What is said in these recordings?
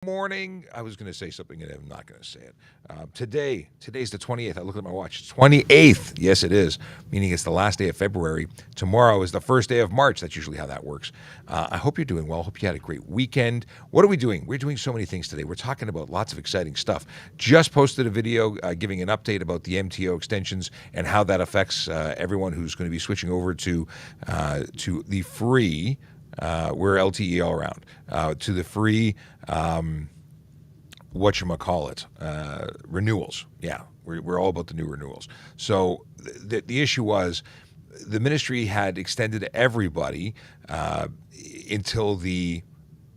Morning. I was going to say something and I'm not going to say it. Today's the 28th. I looked at my watch. It's 28th. Yes, it is. Meaning it's the last day of February. Tomorrow is the first day of March. That's usually how that works. I hope you're doing well. Hope you had a great weekend. What are we doing? We're doing so many things today. We're talking about lots of exciting stuff. Just posted a video giving an update about the MTO extensions and how that affects everyone who's going to be switching over to the free. We're LTE all around to the free whatchamacallit, renewals. Yeah, we're all about the new renewals. So the issue was the ministry had extended everybody until the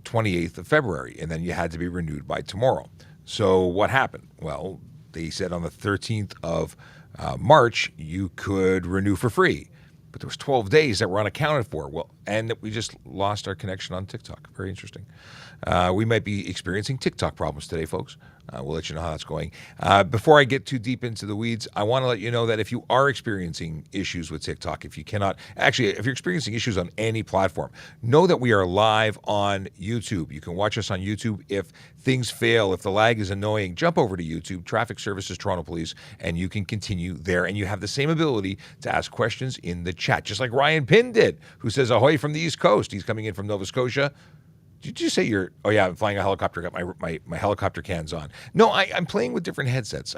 28th of February, and then you had to be renewed by tomorrow. So what happened? Well, they said on the 13th of March, you could renew for free. But there was 12 days that were unaccounted for. Well, and we just lost our connection on TikTok. Very interesting. We might be experiencing TikTok problems today, folks. We'll let you know how that's going. Before I get too deep into the weeds, I want to let you know that if you are experiencing issues with TikTok, if you're experiencing issues on any platform, know that we are live on YouTube. You can watch us on YouTube. If things fail, if the lag is annoying, jump over to YouTube, Traffic Services Toronto Police, and you can continue there. And you have the same ability to ask questions in the chat, just like Ryan Pinn did, who says, ahoy from the East Coast. He's coming in from Nova Scotia. Did you say oh yeah, I'm flying a helicopter. Got my helicopter cans on. No, I'm playing with different headsets.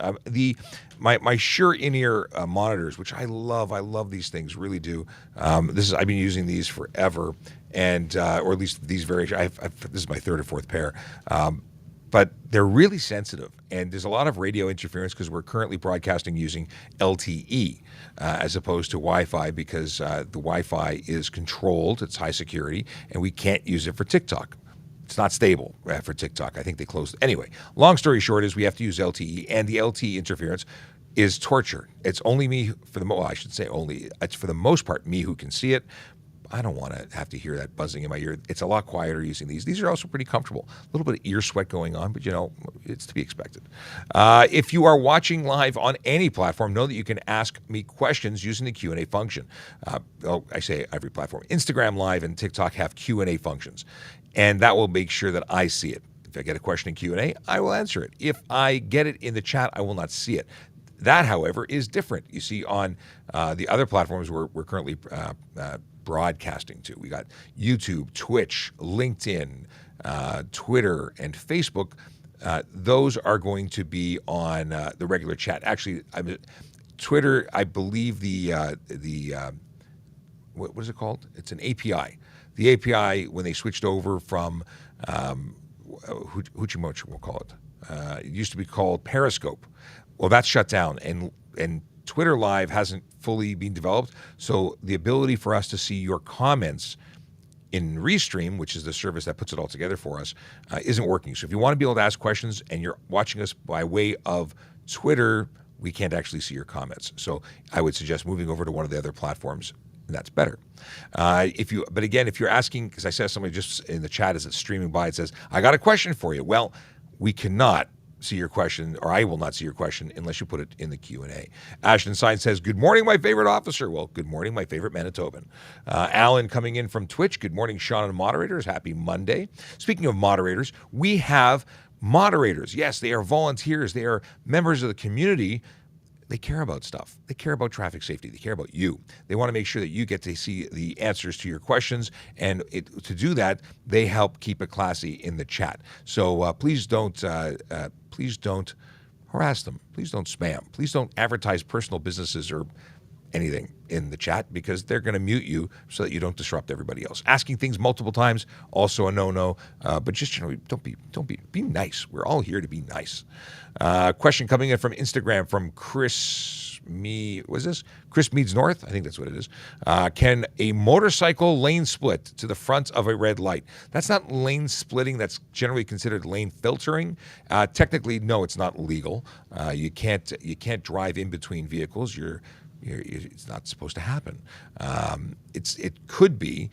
My Shure in-ear monitors, which I love. I love these things, really do. I've been using these forever, and or at least these variations. This is my third or fourth pair. But they're really sensitive, and there's a lot of radio interference because we're currently broadcasting using LTE as opposed to Wi-Fi because the Wi-Fi is controlled, it's high security, and we can't use it for TikTok. It's not stable for TikTok. I think they closed. Anyway, long story short is we have to use LTE, and the LTE interference is torture. It's only me it's for the most part me who can see it. I don't want to have to hear that buzzing in my ear. It's a lot quieter using these. These are also pretty comfortable. A little bit of ear sweat going on, but it's to be expected. If you are watching live on any platform, know that you can ask me questions using the Q&A function. I say every platform. Instagram Live and TikTok have Q&A functions, and that will make sure that I see it. If I get a question in Q&A, I will answer it. If I get it in the chat, I will not see it. That, however, is different. You see, on the other platforms we're currently broadcasting to. We got YouTube, Twitch, LinkedIn, Twitter, and Facebook. Those are going to be on the regular chat. Actually, Twitter, I believe what is it called? It's an API. The API, when they switched over from Hoochie we'll call it. It used to be called Periscope. Well, that's shut down, and Twitter Live hasn't fully been developed, so the ability for us to see your comments in Restream, which is the service that puts it all together for us, isn't working. So if you want to be able to ask questions and you're watching us by way of Twitter, we can't actually see your comments. So I would suggest moving over to one of the other platforms, and that's better. But again, if you're asking, because I saw somebody just in the chat as it's streaming by, it says, I got a question for you. Well, we cannot see your question, or I will not see your question unless you put it in the Q&A. Ashton Sign says, good morning, my favorite officer. Well, good morning, my favorite Manitoban. Alan coming in from Twitch. Good morning, Sean and moderators. Happy Monday. Speaking of moderators, we have moderators. Yes, they are volunteers. They are members of the community. They care about stuff. They care about traffic safety. They care about you. They want to make sure that you get to see the answers to your questions. And to do that, they help keep it classy in the chat. So please don't harass them. Please don't spam. Please don't advertise personal businesses or anything in the chat because they're going to mute you so that you don't disrupt everybody else. Asking things multiple times, also a no-no. But just generally, be nice. We're all here to be nice. Question coming in from Instagram from Chris Meads North? I think that's what it is. Can a motorcycle lane split to the front of a red light? That's not lane splitting. That's generally considered lane filtering. Technically, no, it's not legal. You can't drive in between vehicles. It's not supposed to happen. It could be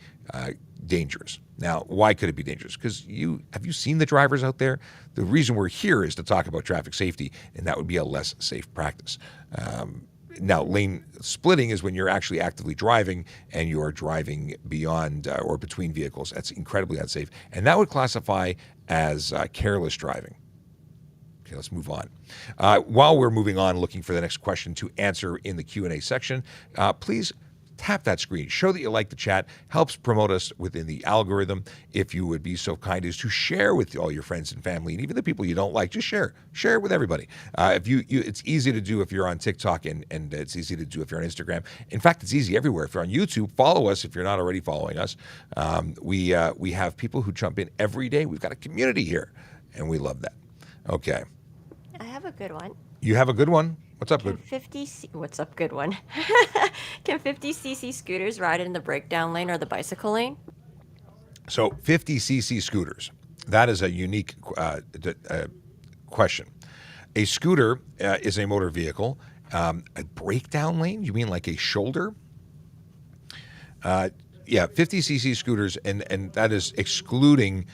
dangerous. Now, why could it be dangerous? Because have you seen the drivers out there? The reason we're here is to talk about traffic safety, and that would be a less safe practice. Now, lane splitting is when you're actually actively driving and you're driving beyond or between vehicles. That's incredibly unsafe, and that would classify as careless driving. Okay, let's move on. While we're moving on, looking for the next question to answer in the Q&A section, please tap that screen. Show that you like the chat. Helps promote us within the algorithm. If you would be so kind as to share with all your friends and family, and even the people you don't like, just share. Share it with everybody. If it's easy to do if you're on TikTok, and it's easy to do if you're on Instagram. In fact, it's easy everywhere. If you're on YouTube, follow us if you're not already following us. We have people who jump in every day. We've got a community here, and we love that. Okay. I have a good one. You have a good one? What's up, good? What's up, good one? Can 50cc scooters ride in the breakdown lane or the bicycle lane? So 50cc scooters, that is a unique question. A scooter is a motor vehicle. A breakdown lane? You mean like a shoulder? Yeah, 50cc scooters, and that is excluding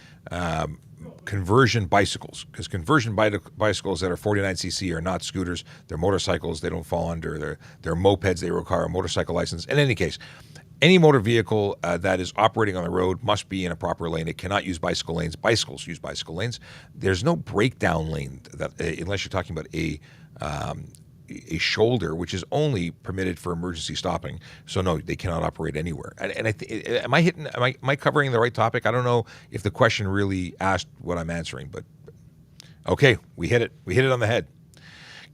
conversion bicycles, because conversion bicycles that are 49cc are not scooters. They're motorcycles. They don't fall under. They're mopeds. They require a motorcycle license. In any case, any motor vehicle that is operating on the road must be in a proper lane. It cannot use bicycle lanes. Bicycles use bicycle lanes. There's no breakdown lane that, unless you're talking about a shoulder, which is only permitted for emergency stopping. So no, they cannot operate anywhere. And am I covering the right topic? I don't know if the question really asked what I'm answering, but okay, we hit it. We hit it on the head.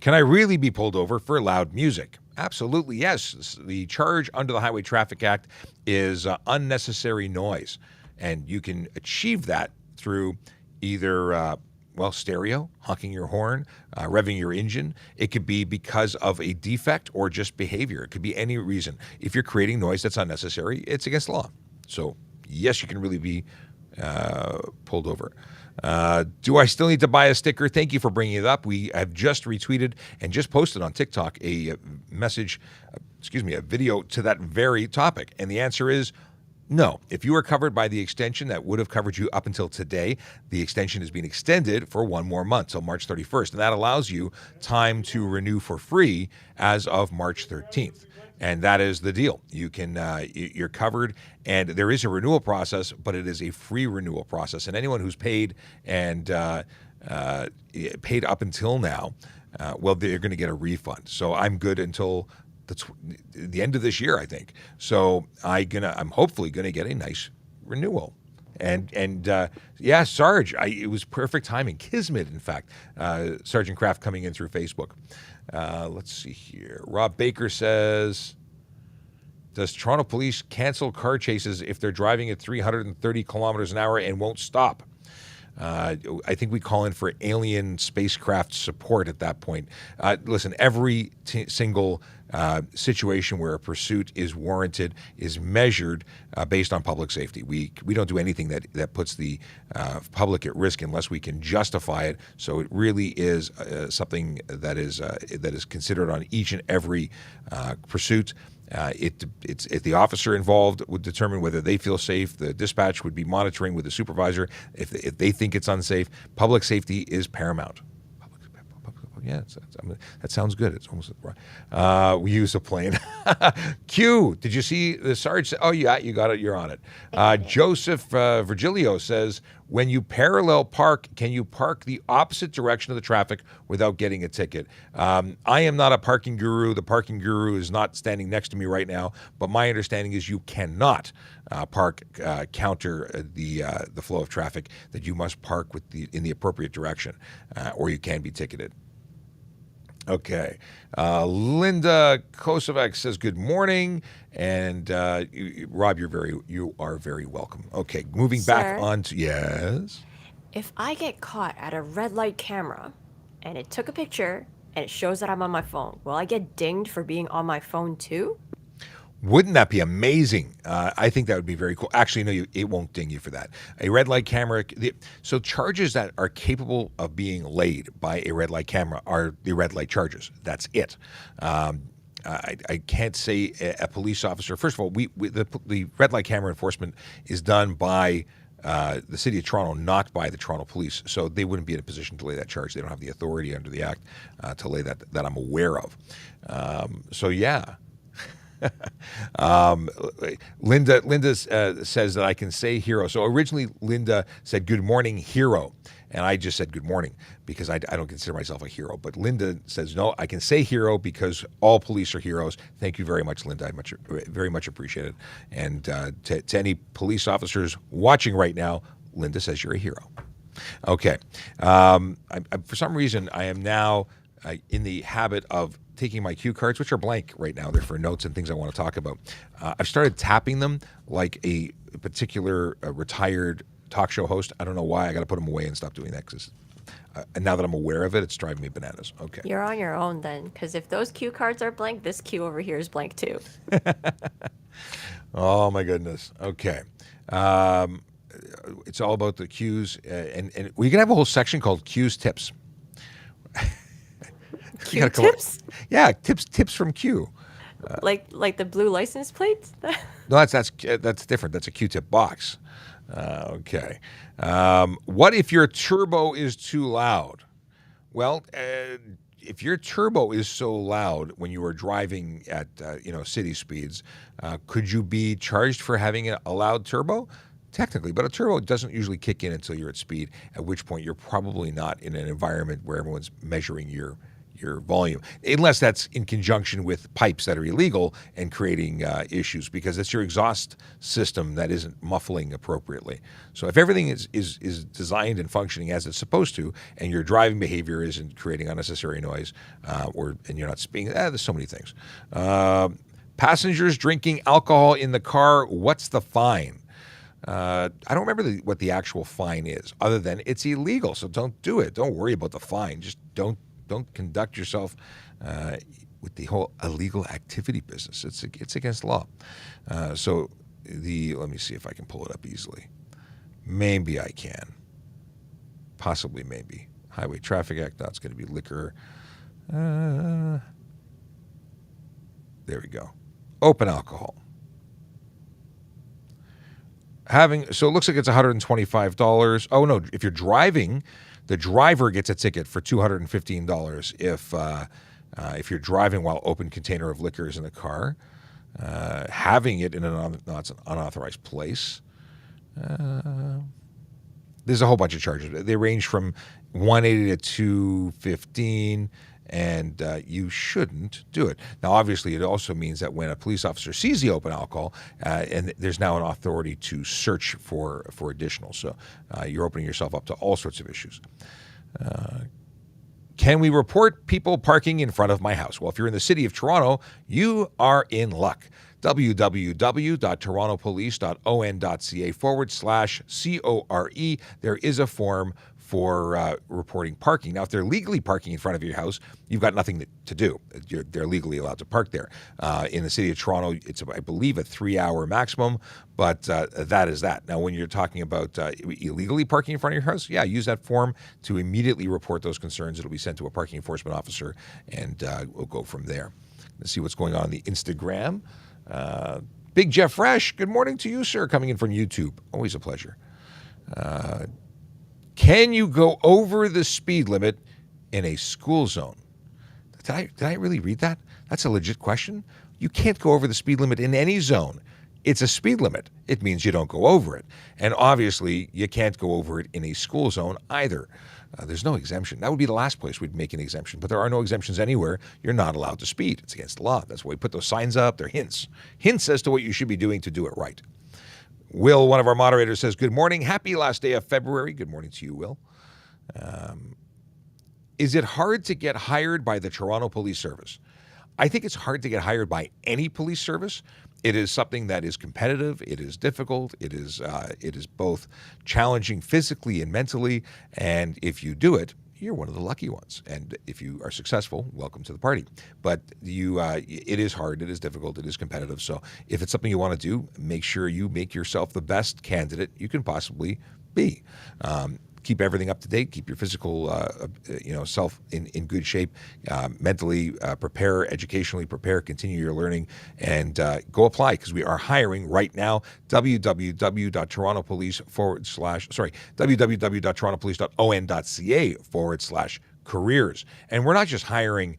Can I really be pulled over for loud music? Absolutely, yes. The charge under the Highway Traffic Act is unnecessary noise, and you can achieve that through either stereo, honking your horn, revving your engine. It could be because of a defect or just behavior. It could be any reason. If you're creating noise that's unnecessary, it's against the law. So yes, you can really be pulled over. Do I still need to buy a sticker? Thank you for bringing it up. We have just retweeted and just posted on TikTok a video to that very topic. And the answer is no. If you are covered by the extension that would have covered you up until today, the extension is being extended for one more month, till March 31st. And that allows you time to renew for free as of March 13th. And that is the deal. You can, you're covered, and there is a renewal process, but it is a free renewal process. And anyone who's paid and paid up until now, they're going to get a refund. So I'm good until the end of this year, I think. So I'm hopefully gonna get a nice renewal. And Sarge, it was perfect timing. Kismet, in fact. Sergeant Kraft coming in through Facebook. Let's see here. Rob Baker says, does Toronto Police cancel car chases if they're driving at 330 kilometers an hour and won't stop? I think we call in for alien spacecraft support at that point. Listen, every single situation where a pursuit is warranted is measured based on public safety. We don't do anything that puts the public at risk unless we can justify it. So it really is something that is considered on each and every pursuit. It's the officer involved would determine whether they feel safe. The dispatch would be monitoring with the supervisor if they think it's unsafe. Public safety is paramount. Yeah, that sounds good. It's almost we use a plane. Q, did you see the Sarge? Oh, yeah, you got it. You're on it. Joseph Virgilio says, when you parallel park, can you park the opposite direction of the traffic without getting a ticket? I am not a parking guru. The parking guru is not standing next to me right now, but my understanding is you cannot park counter the flow of traffic, that you must park in the appropriate direction, or you can be ticketed. Okay. Linda Kosovac says good morning, and Rob, you are very welcome. Okay, moving back on to yes. If I get caught at a red light camera and it took a picture and it shows that I'm on my phone, will I get dinged for being on my phone too? Wouldn't that be amazing? I think that would be very cool. Actually, no, it won't ding you for that. A red light camera. So charges that are capable of being laid by a red light camera are the red light charges. That's it. I can't say a police officer. First of all, the red light camera enforcement is done by the City of Toronto, not by the Toronto Police. So they wouldn't be in a position to lay that charge. They don't have the authority under the Act to lay that I'm aware of. So yeah. Um, Linda says that I can say hero. So originally Linda said good morning hero, and I just said good morning because I don't consider myself a hero. But Linda says no, I can say hero because all police are heroes. Thank you very much, Linda. Very much appreciate it. And to any police officers watching right now, Linda says you're a hero. Okay. For some reason, I am now in the habit of taking my cue cards, which are blank right now. They're for notes and things I want to talk about. I've started tapping them like a particular retired talk show host. I don't know why. I got to put them away and stop doing that because and now that I'm aware of it, it's driving me bananas. Okay. You're on your own then, because if those cue cards are blank, this cue over here is blank too. Oh, my goodness. Okay. It's all about the cues, and we can have a whole section called Q's Tips. Cue tips? Yeah, tips from Q. Like the blue license plates? No, that's different. That's a Q-tip box. Okay. What if your turbo is too loud? Well, if your turbo is so loud when you are driving at city speeds, could you be charged for having a loud turbo? Technically, but a turbo doesn't usually kick in until you're at speed, at which point you're probably not in an environment where everyone's measuring your volume, unless that's in conjunction with pipes that are illegal and creating issues, because it's your exhaust system that isn't muffling appropriately. So if everything is designed and functioning as it's supposed to, and your driving behavior isn't creating unnecessary noise, and you're not speeding, there's so many things. Passengers drinking alcohol in the car, what's the fine? I don't remember what the actual fine is, other than it's illegal, so don't do it. Don't worry about the fine. Just don't conduct yourself with the whole illegal activity business. It's against the law. Let me see if I can pull it up easily. Maybe I can. Possibly, maybe. Highway Traffic Act. No, it's going to be liquor. There we go. Open alcohol. So it looks like it's $125. Oh no, if you're driving, the driver gets a ticket for $215 if you're driving while open container of liquor is in the car, having it in an unauthorized place. There's a whole bunch of charges. They range from $180 to $215. And you shouldn't do it. Now, obviously, it also means that when a police officer sees the open alcohol, and there's now an authority to search for additional. So you're opening yourself up to all sorts of issues. Can we report people parking in front of my house? Well, if you're in the city of Toronto, you are in luck. www.torontopolice.on.ca/CORE. There is a form for reporting parking. Now, if they're legally parking in front of your house, you've got nothing to do. They're legally allowed to park there. In the city of Toronto, it's, I believe, a 3-hour maximum, but that is that. Now, when you're talking about illegally parking in front of your house, yeah, use that form to immediately report those concerns. It'll be sent to a parking enforcement officer, and we'll go from there. Let's see what's going on the Instagram. Big Jeff Fresh, good morning to you, sir, coming in from YouTube. Always a pleasure. Can you go over the speed limit in a school zone? Did I really read that? That's a legit question. You can't go over the speed limit in any zone. It's a speed limit. It means you don't go over it. And obviously, you can't go over it in a school zone either. There's no exemption. That would be the last place we'd make an exemption, but there are no exemptions anywhere. You're not allowed to speed. It's against the law. That's why we put those signs up. They're hints. Hints as to what you should be doing to do it right. Will, one of our moderators, says, good morning. Happy last day of February. Good morning to you, Will. Is it hard to get hired by the Toronto Police Service? I think it's hard to get hired by any police service. It is something that is competitive. It is difficult. It is both challenging physically and mentally. And if you do it, you're one of the lucky ones. And if you are successful, welcome to the party. But it is hard, it is difficult, it is competitive. So if it's something you want to do, make sure you make yourself the best candidate you can possibly be. Keep everything up to date. Keep your physical, self in good shape. Mentally prepare, educationally prepare. Continue your learning, and go apply because we are hiring right now. www.torontopolice.on.ca careers. And we're not just hiring,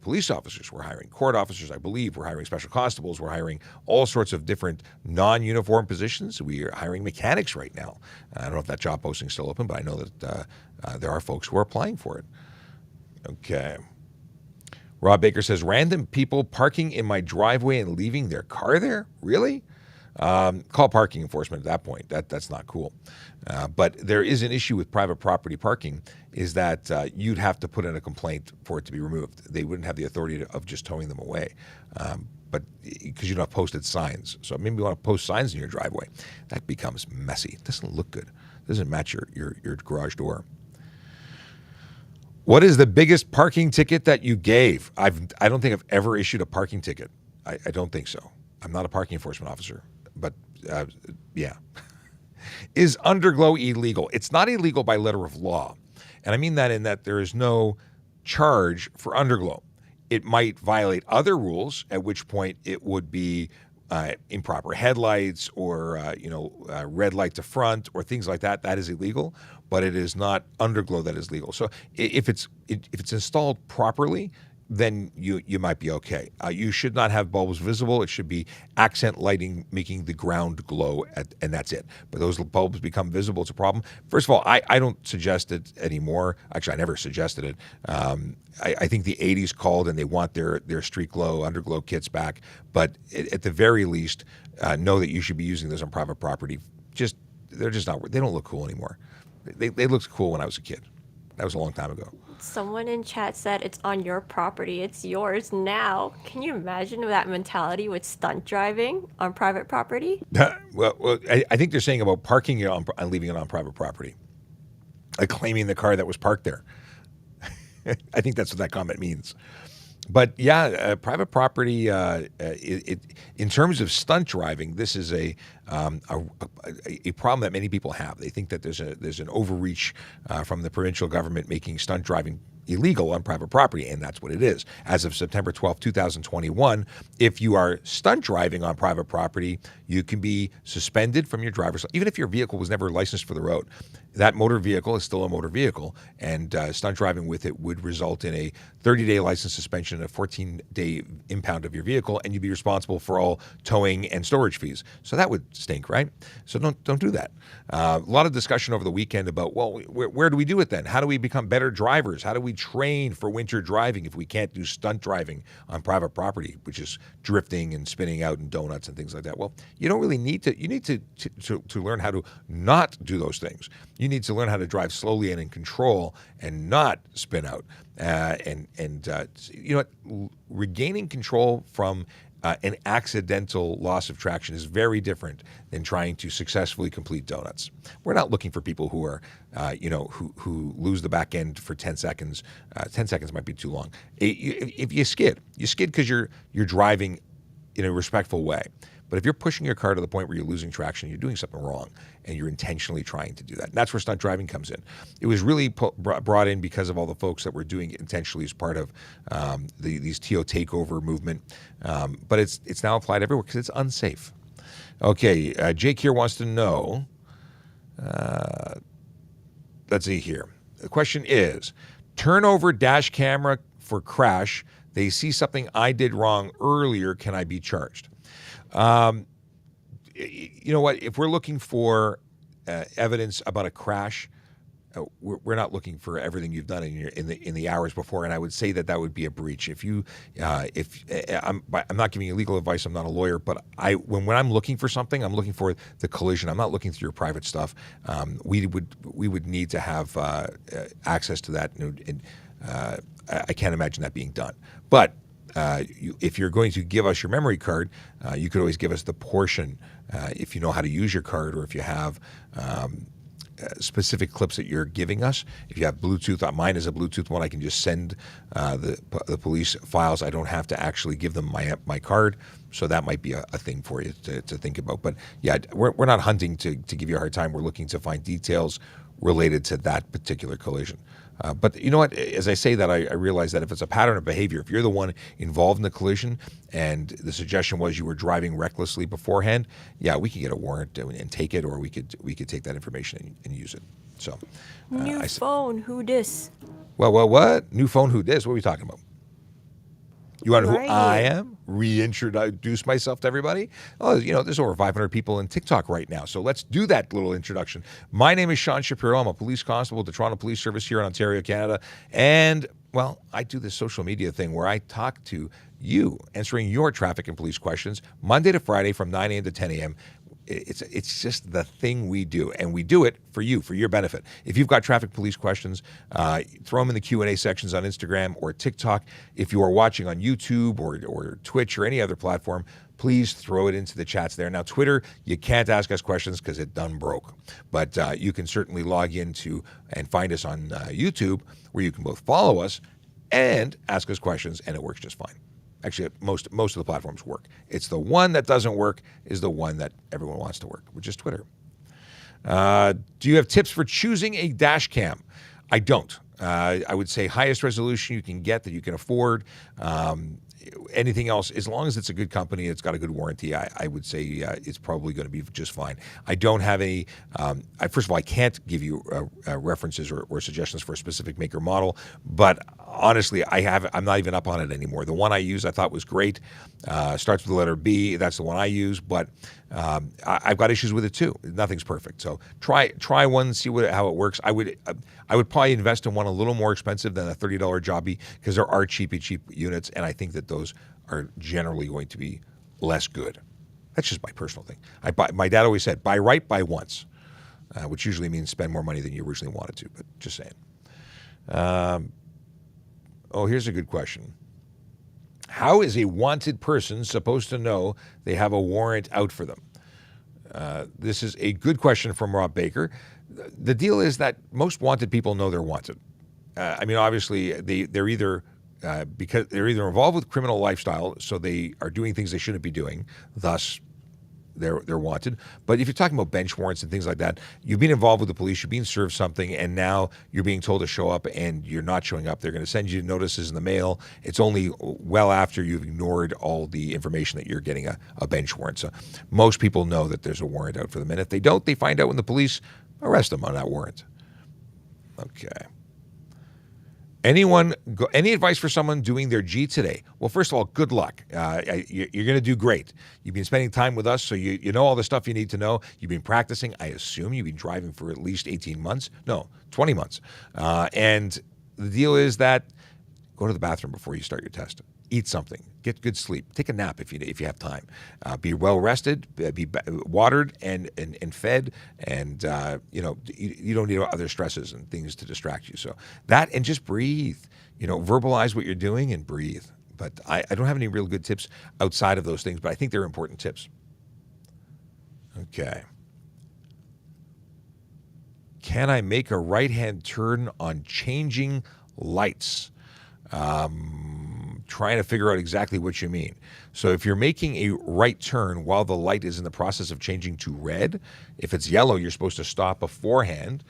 police officers. We're hiring court officers, I believe. We're hiring special constables. We're hiring all sorts of different non-uniform positions. We are hiring mechanics right now. I don't know if that job posting is still open, but I know that there are folks who are applying for it. Okay. Rob Baker says, random people parking in my driveway and leaving their car there? Really? Call parking enforcement at that point. That's not cool. But there is an issue with private property parking is that you'd have to put in a complaint for it to be removed. They wouldn't have the authority of just towing them away. But because you don't have posted signs. So maybe you want to post signs in your driveway. That becomes messy. It doesn't look good. It doesn't match your garage door. What is the biggest parking ticket that you gave? I don't think I've ever issued a parking ticket. I don't think so. I'm not a parking enforcement officer, but yeah. Is underglow illegal? It's not illegal by letter of law. And I mean that in that there is no charge for underglow. It might violate other rules, at which point it would be improper headlights or red light to front or things like that. That is illegal, but it is not underglow that is legal. So if it's installed properly, then you might be okay. You should not have bulbs visible. It should be accent lighting, making the ground glow, and that's it. But those bulbs become visible, it's a problem. First of all, I don't suggest it anymore. Actually, I never suggested it. I think the 80s called and they want their street glow, underglow kits back. But at the very least, know that you should be using those on private property. They're just not. They don't look cool anymore. They looked cool when I was a kid. That was a long time ago. Someone in chat said it's on your property. It's yours now. Can you imagine that mentality with stunt driving on private property? Well, I think they're saying about parking it on and leaving it on private property, like claiming the car that was parked there. I think that's what that comment means. But yeah, private property. In terms of stunt driving, this is a problem that many people have. They think that there's an overreach from the provincial government making stunt driving illegal on private property, and that's what it is. As of September 12, 2021, if you are stunt driving on private property, you can be suspended from your driver's license, even if your vehicle was never licensed for the road. That motor vehicle is still a motor vehicle, and stunt driving with it would result in a 30-day license suspension and a 14-day impound of your vehicle, and you'd be responsible for all towing and storage fees. So that would stink, right? So don't do that. A lot of discussion over the weekend about, well, where do we do it then? How do we become better drivers? How do we train for winter driving if we can't do stunt driving on private property, which is drifting and spinning out in donuts and things like that? Well, you don't really need to. You need to learn how to not do those things. You need to learn how to drive slowly and in control and not spin out. Regaining control from an accidental loss of traction is very different than trying to successfully complete donuts. We're not looking for people who are, who lose the back end for 10 seconds. 10 seconds might be too long. If you skid because you're driving in a respectful way. But if you're pushing your car to the point where you're losing traction, you're doing something wrong, and you're intentionally trying to do that. And that's where stunt driving comes in. It was really brought in because of all the folks that were doing it intentionally as part of these TO takeover movement. But it's now applied everywhere because it's unsafe. Okay, Jake here wants to know, let's see here. The question is, turn over dash camera for crash. They see something I did wrong earlier. Can I be charged? You know what? If we're looking for evidence about a crash, we're not looking for everything you've done in the hours before, and I would say that would be a breach. I'm not giving you legal advice. I'm not a lawyer, but when I'm looking for something, I'm looking for the collision. I'm not looking through your private stuff. We would need to have access to that. I can't imagine that being done, but. If you're going to give us your memory card, you could always give us the portion if you know how to use your card, or if you have specific clips that you're giving us. If you have Bluetooth, mine is a Bluetooth one. I can just send the police files. I don't have to actually give them my card. So that might be a thing for you to think about. But yeah, we're not hunting to give you a hard time. We're looking to find details related to that particular collision. But you know what? As I say that, I realize that if it's a pattern of behavior, if you're the one involved in the collision and the suggestion was you were driving recklessly beforehand, yeah, we could get a warrant and take it, or we could take that information and use it. So, new phone, who dis? Well, what? New phone, who this? What are we talking about? You want to know who Who are I you? am? Reintroduce myself to everybody? Oh, there's over 500 people in TikTok right now. So let's do that little introduction. My name is Sean Shapiro. I'm a police constable at the Toronto Police Service here in Ontario, Canada. And, well, I do this social media thing where I talk to you, answering your traffic and police questions Monday to Friday from 9 a.m. to 10 a.m. It's just the thing we do, and we do it for you, for your benefit. If you've got traffic police questions, throw them in the Q&A sections on Instagram or TikTok. If you are watching on YouTube or Twitch or any other platform, please throw it into the chats there. Now, Twitter, you can't ask us questions because it done broke, but you can certainly log into and find us on YouTube, where you can both follow us and ask us questions, and it works just fine. Actually, most of the platforms work. It's the one that doesn't work is the one that everyone wants to work, which is Twitter. Do you have tips for choosing a dash cam? I don't. I would say highest resolution you can get that you can afford. Anything else, as long as it's a good company, it's got a good warranty, I would say it's probably going to be just fine. I don't have any, first of all, I can't give you references or suggestions for a specific make or model, but honestly, I'm not even up on it anymore. The one I use I thought was great, starts with the letter B, that's the one I use, but I've got issues with it too. Nothing's perfect. So try one, see how it works. I would probably invest in one a little more expensive than a $30 jobby, because there are cheap units, and I think that those are generally going to be less good. That's just my personal thing. My dad always said, buy right, buy once, which usually means spend more money than you originally wanted to, but just saying. Here's a good question. How is a wanted person supposed to know they have a warrant out for them? This is a good question from Rob Baker. The deal is that most wanted people know they're wanted. Obviously, they're either because they're either involved with criminal lifestyle, so they are doing things they shouldn't be doing, thus they're wanted. But if you're talking about bench warrants and things like that, you've been involved with the police, you're being served something, and now you're being told to show up and you're not showing up. They're going to send you notices in the mail. It's only well after you've ignored all the information that you're getting a bench warrant. So most people know that there's a warrant out for them. And if they don't, they find out when the police arrest them on that warrant. Okay. Any advice for someone doing their G today? Well, first of all, good luck. You're going to do great. You've been spending time with us, so you know all the stuff you need to know. You've been practicing. I assume you've been driving for at least 18 months. No, 20 months. And the deal is that go to the bathroom before you start your test. Eat something. Get good sleep. Take a nap if you have time. Be well rested. Be watered and fed. And you don't need other stresses and things to distract you. So that, and just breathe. Verbalize what you're doing and breathe. But I don't have any real good tips outside of those things. But I think they're important tips. Okay. Can I make a right-hand turn on changing lights? Trying to figure out exactly what you mean. So if you're making a right turn while the light is in the process of changing to red, if it's yellow, you're supposed to stop beforehand.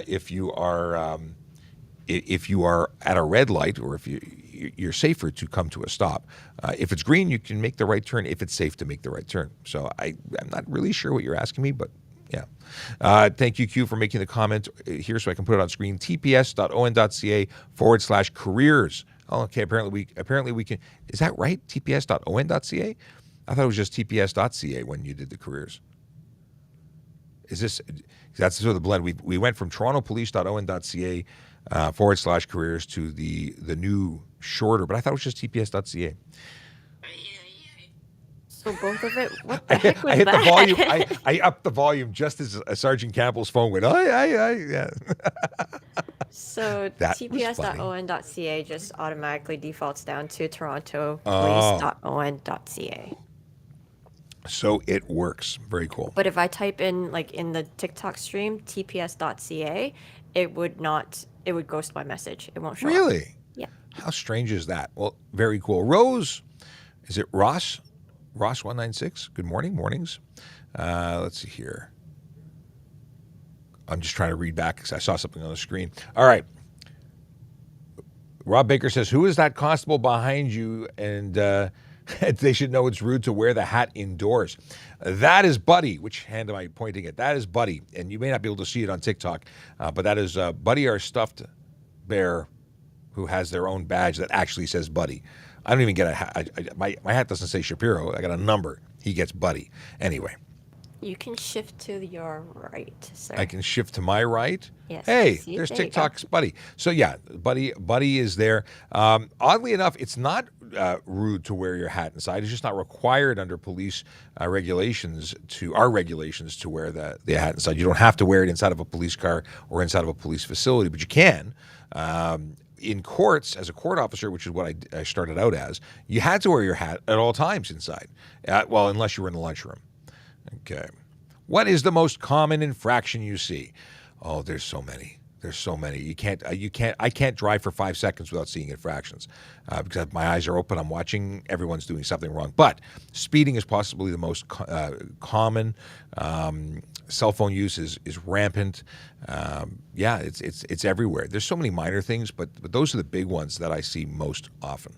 If you are at a red light, or if you're safer to come to a stop. If it's green, you can make the right turn if it's safe to make the right turn. So I'm not really sure what you're asking me, but yeah. Thank you, Q, for making the comment here so I can put it on screen. tps.on.ca/careers. Oh, okay. Apparently we can. Is that right? tps.on.ca? I thought it was just tps.ca when you did the careers. That's sort of the blend. We went from torontopolice.on.ca /careers to the new shorter, but I thought it was just tps.ca. So both of it. What the heck was I hit that? the volume. I upped the volume just as Sergeant Campbell's phone went. Yeah. So That was funny. tps.on.ca just automatically defaults down to torontopolice.on.ca. So it works. Very cool. But if I type in, like in the TikTok stream, tps.ca, it would ghost my message. It won't show up. Really? Yeah. How strange is that? Well, very cool. Rose, is it Ross? Ross 196. Good mornings. Let's see here. I'm just trying to read back because I saw something on the screen. All right. Rob Baker says, who is that constable behind you? And they should know it's rude to wear the hat indoors. That is Buddy. Which hand am I pointing at? That is Buddy. And you may not be able to see it on TikTok, but that is Buddy, our stuffed bear who has their own badge that actually says buddy. I don't even get a hat. My hat doesn't say Shapiro. I got a number. He gets buddy. Anyway, You can shift to your right, sir. I can shift to my right. Yes. Hey, See, there's there you go. TikTok's buddy. So yeah, buddy is there. Oddly enough, it's not rude to wear your hat inside. It's just not required under police regulations to wear the hat inside. You don't have to wear it inside of a police car or inside of a police facility, but you can. In courts, as a court officer, which is what I started out as, you had to wear your hat at all times inside. Well, unless you were in the lunchroom. Okay. What is the most common infraction you see? Oh, there's so many. There's so many. I can't drive for 5 seconds without seeing infractions because my eyes are open. I'm watching. Everyone's doing something wrong. But speeding is possibly the most common. Cell phone use is rampant. Yeah, it's everywhere. There's so many minor things, but those are the big ones that I see most often.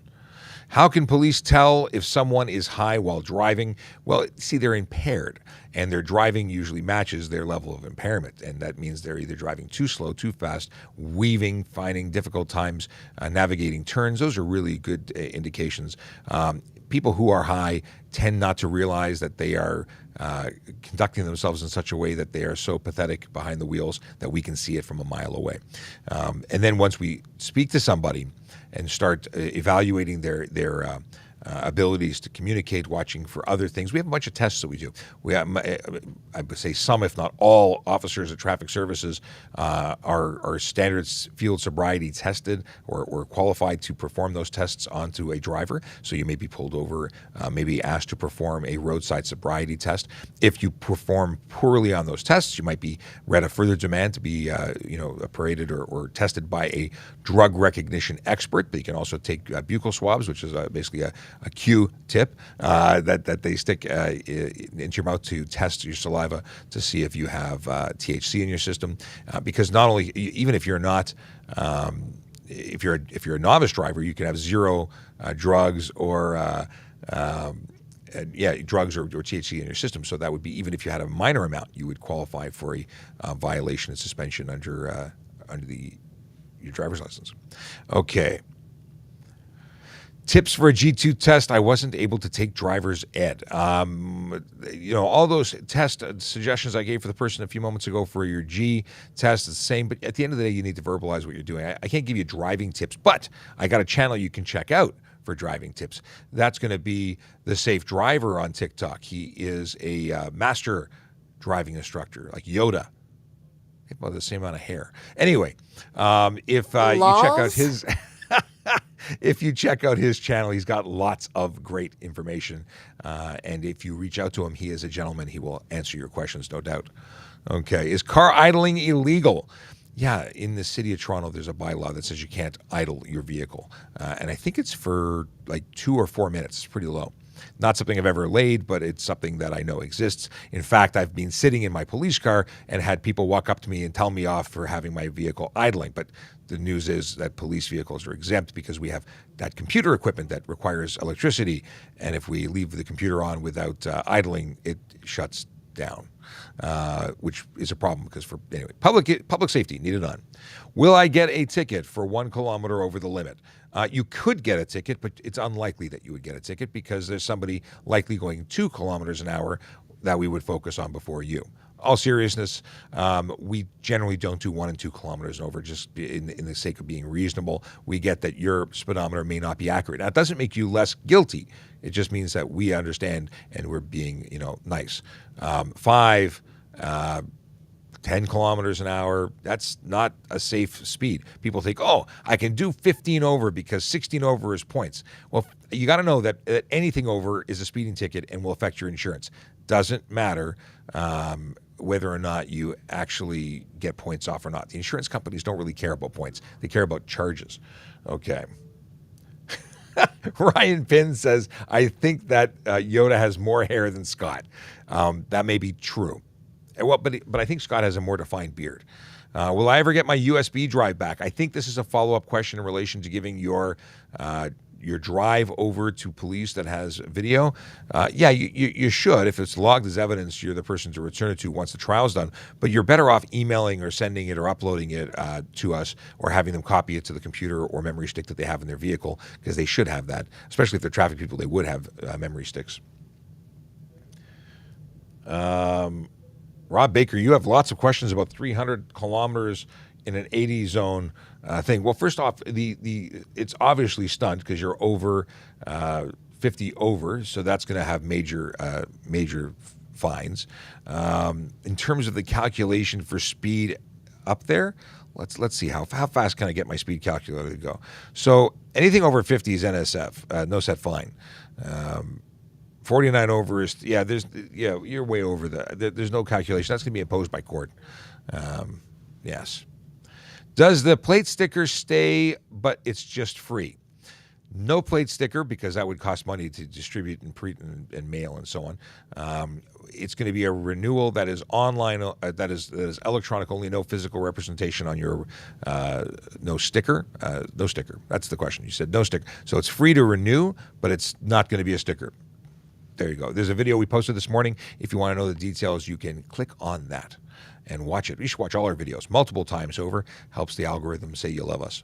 How can police tell if someone is high while driving? Well, see, they're impaired, and their driving usually matches their level of impairment, and that means they're either driving too slow, too fast, weaving, finding difficult times, navigating turns. Those are really good indications. People who are high tend not to realize that they are conducting themselves in such a way that they are so pathetic behind the wheels that we can see it from a mile away. And then once we speak to somebody and start evaluating their abilities to communicate, watching for other things. We have a bunch of tests that we do. We have, I would say some, if not all, officers at traffic services are standard field sobriety tested or qualified to perform those tests onto a driver. So you may be pulled over, maybe asked to perform a roadside sobriety test. If you perform poorly on those tests, you might be read a further demand to be paraded or tested by a drug recognition expert. But you can also take buccal swabs, which is basically a Q-tip that they stick into your mouth to test your saliva to see if you have THC in your system. Because not only, even if you're not, if you're a novice driver, you can have zero drugs or drugs or THC in your system. So that would be, even if you had a minor amount, you would qualify for a violation and suspension under your driver's license. Okay. Tips for a G2 test. I wasn't able to take driver's ed. All those test suggestions I gave for the person a few moments ago for your G test is the same, but at the end of the day, you need to verbalize what you're doing. I can't give you driving tips, but I got a channel you can check out for driving tips. That's going to be The Safe Driver on TikTok. He is a master driving instructor, like Yoda. About the same amount of hair. Anyway, if you check out his... If you check out his channel, he's got lots of great information. And if you reach out to him, he is a gentleman. He will answer your questions, no doubt. Okay. Is car idling illegal? Yeah, in the city of Toronto, there's a bylaw that says you can't idle your vehicle. And I think it's for like 2 or 4 minutes. It's pretty low. Not something I've ever laid, but it's something that I know exists. In fact, I've been sitting in my police car and had people walk up to me and tell me off for having my vehicle idling. But the news is that police vehicles are exempt because we have that computer equipment that requires electricity. And if we leave the computer on without idling, it shuts down, which is a problem because public safety needed on. Will I get a ticket for 1 kilometer over the limit? You could get a ticket, but it's unlikely that you would get a ticket because there's somebody likely going 2 kilometers an hour that we would focus on before you. All seriousness, we generally don't do 1 and 2 kilometers over just in the sake of being reasonable. We get that your speedometer may not be accurate. Now, it doesn't make you less guilty. It just means that we understand and we're being, nice. 5, 10 kilometers an hour, that's not a safe speed. People think, I can do 15 over because 16 over is points. Well, you got to know that anything over is a speeding ticket and will affect your insurance. Doesn't matter whether or not you actually get points off or not. The insurance companies don't really care about points. They care about charges. Okay. Ryan Pinn says, I think that Yoda has more hair than Scott. That may be true. Well, but I think Scott has a more defined beard. Will I ever get my USB drive back? I think this is a follow-up question in relation to giving your your drive over to police that has video, yeah, you should. If it's logged as evidence, you're the person to return it to once the trial's done. But you're better off emailing or sending it or uploading it to us, or having them copy it to the computer or memory stick that they have in their vehicle, because they should have that. Especially if they're traffic people, they would have memory sticks. Rob Baker, you have lots of questions about 300 kilometers in an 80 zone thing. Well, first off, it's obviously stunt because you're over 50 over, so that's going to have major fines. In terms of the calculation for speed up there, let's see how fast can I get my speed calculator to go. So anything over 50 is NSF, no set fine. 49 over is you're way over there's no calculation. That's going to be imposed by court. Yes. Does the plate sticker stay, but it's just free? No plate sticker, because that would cost money to distribute and print and mail and so on. It's going to be a renewal that is online, that is electronic only, no physical representation on your, no sticker. No sticker. That's the question. You said no sticker. So it's free to renew, but it's not going to be a sticker. There you go. There's a video we posted this morning. If you want to know the details, you can click on that and watch it. You should watch all our videos multiple times over. Helps the algorithm say you love us.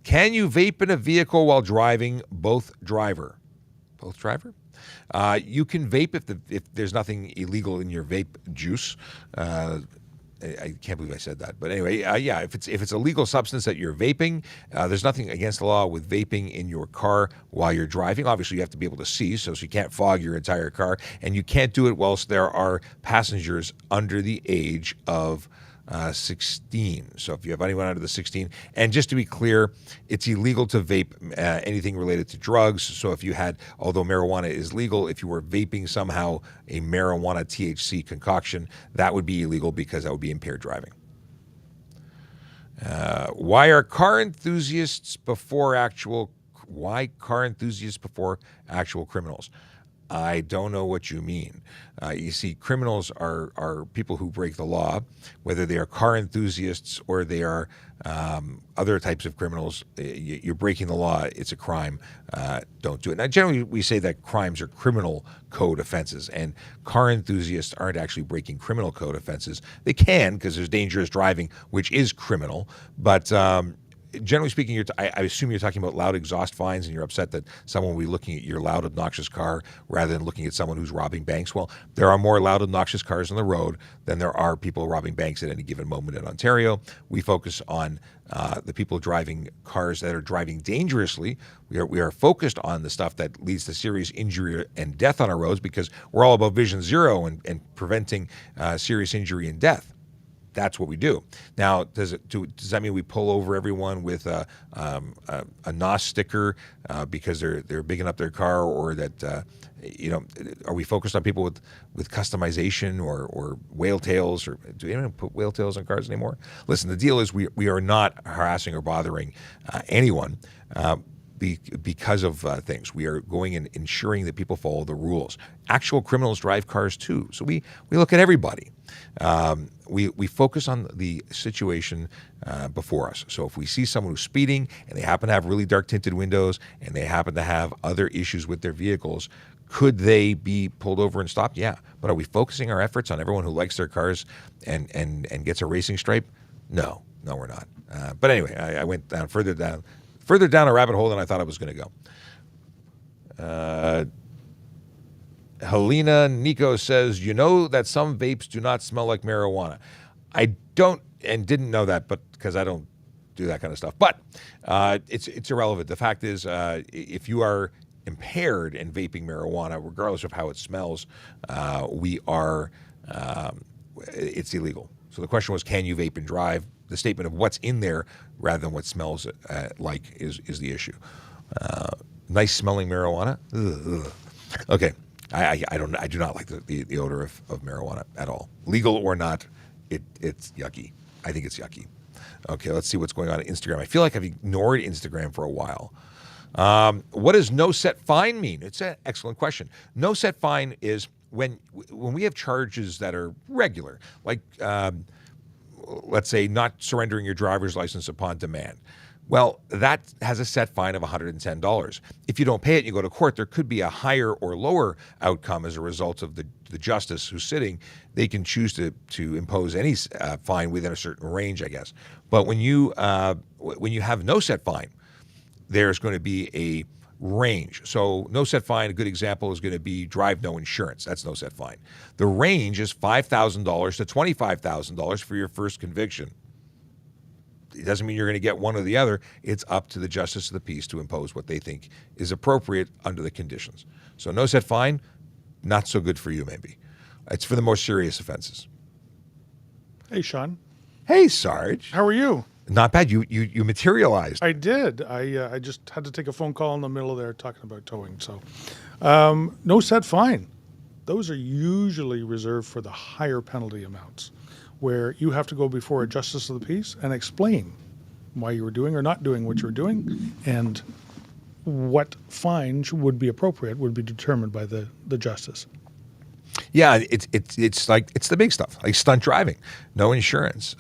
Can you vape in a vehicle while driving? Both driver? You can vape if there's nothing illegal in your vape juice. I can't believe I said that. But anyway, yeah, if it's a legal substance that you're vaping, there's nothing against the law with vaping in your car while you're driving. Obviously, you have to be able to see, so you can't fog your entire car. And you can't do it whilst there are passengers under the age of 16. So if you have anyone under the 16, and just to be clear, it's illegal to vape anything related to drugs. So if you had, although marijuana is legal, if you were vaping somehow a marijuana THC concoction, that would be illegal because that would be impaired driving. Why car enthusiasts before actual criminals? I don't know what you mean. You see, criminals are people who break the law, whether they are car enthusiasts or they are other types of criminals. You're breaking the law. It's a crime. Don't do it. Now, generally, we say that crimes are criminal code offenses, and car enthusiasts aren't actually breaking criminal code offenses. They can, because there's dangerous driving, which is criminal, but generally speaking, I assume you're talking about loud exhaust fines, and you're upset that someone will be looking at your loud, obnoxious car rather than looking at someone who's robbing banks. Well, there are more loud, obnoxious cars on the road than there are people robbing banks at any given moment in Ontario. We focus on the people driving cars that are driving dangerously. We are focused on the stuff that leads to serious injury and death on our roads, because we're all about Vision Zero and preventing serious injury and death. That's what we do. Now, does that mean we pull over everyone with a NOS sticker because they're bigging up their car, or that are we focused on people with customization or whale tails, or do we even put whale tails on cars anymore? Listen, the deal is we are not harassing or bothering anyone. Because of things. We are going and ensuring that people follow the rules. Actual criminals drive cars too, so we look at everybody. We focus on the situation before us. So if we see someone who's speeding and they happen to have really dark tinted windows and they happen to have other issues with their vehicles, could they be pulled over and stopped? Yeah. But are we focusing our efforts on everyone who likes their cars and gets a racing stripe? No, we're not. But anyway, I went further down a rabbit hole than I thought I was going to go. Helena Nico says, you know that some vapes do not smell like marijuana. I don't and didn't know that, but because I don't do that kind of stuff. But it's irrelevant. The fact is, if you are impaired in vaping marijuana, regardless of how it smells, it's illegal. So the question was, can you vape and drive? The statement of what's in there rather than what smells like is the issue. Nice smelling marijuana. Ugh. Okay, I do not like the odor of marijuana at all. Legal or not, it's yucky. I think it's yucky. Okay, let's see what's going on Instagram. I feel like I've ignored Instagram for a while. What does no set fine mean? It's an excellent question. No set fine is when we have charges that are regular, like let's say not surrendering your driver's license upon demand. Well, that has a set fine of $110. If you don't pay it and you go to court, there could be a higher or lower outcome as a result of the justice who's sitting. They can choose to impose any fine within a certain range, I guess. But when you have no set fine, there's going to be a range. So no set fine, a good example is going to be drive no insurance. That's no set fine. The range is $5,000 to $25,000 for your first conviction. It doesn't mean you're going to get one or the other. It's up to the justice of the peace to impose what they think is appropriate under the conditions. So no set fine, not so good for you maybe. It's for the more serious offenses. Hey, Sean. Hey, Sarge. How are you? Not bad. You materialized. I did. I just had to take a phone call in the middle there talking about towing. So no set fine. Those are usually reserved for the higher penalty amounts, where you have to go before a justice of the peace and explain why you were doing or not doing what you were doing, and what fine would be appropriate would be determined by the justice. Yeah, it's like it's the big stuff, like stunt driving, no insurance,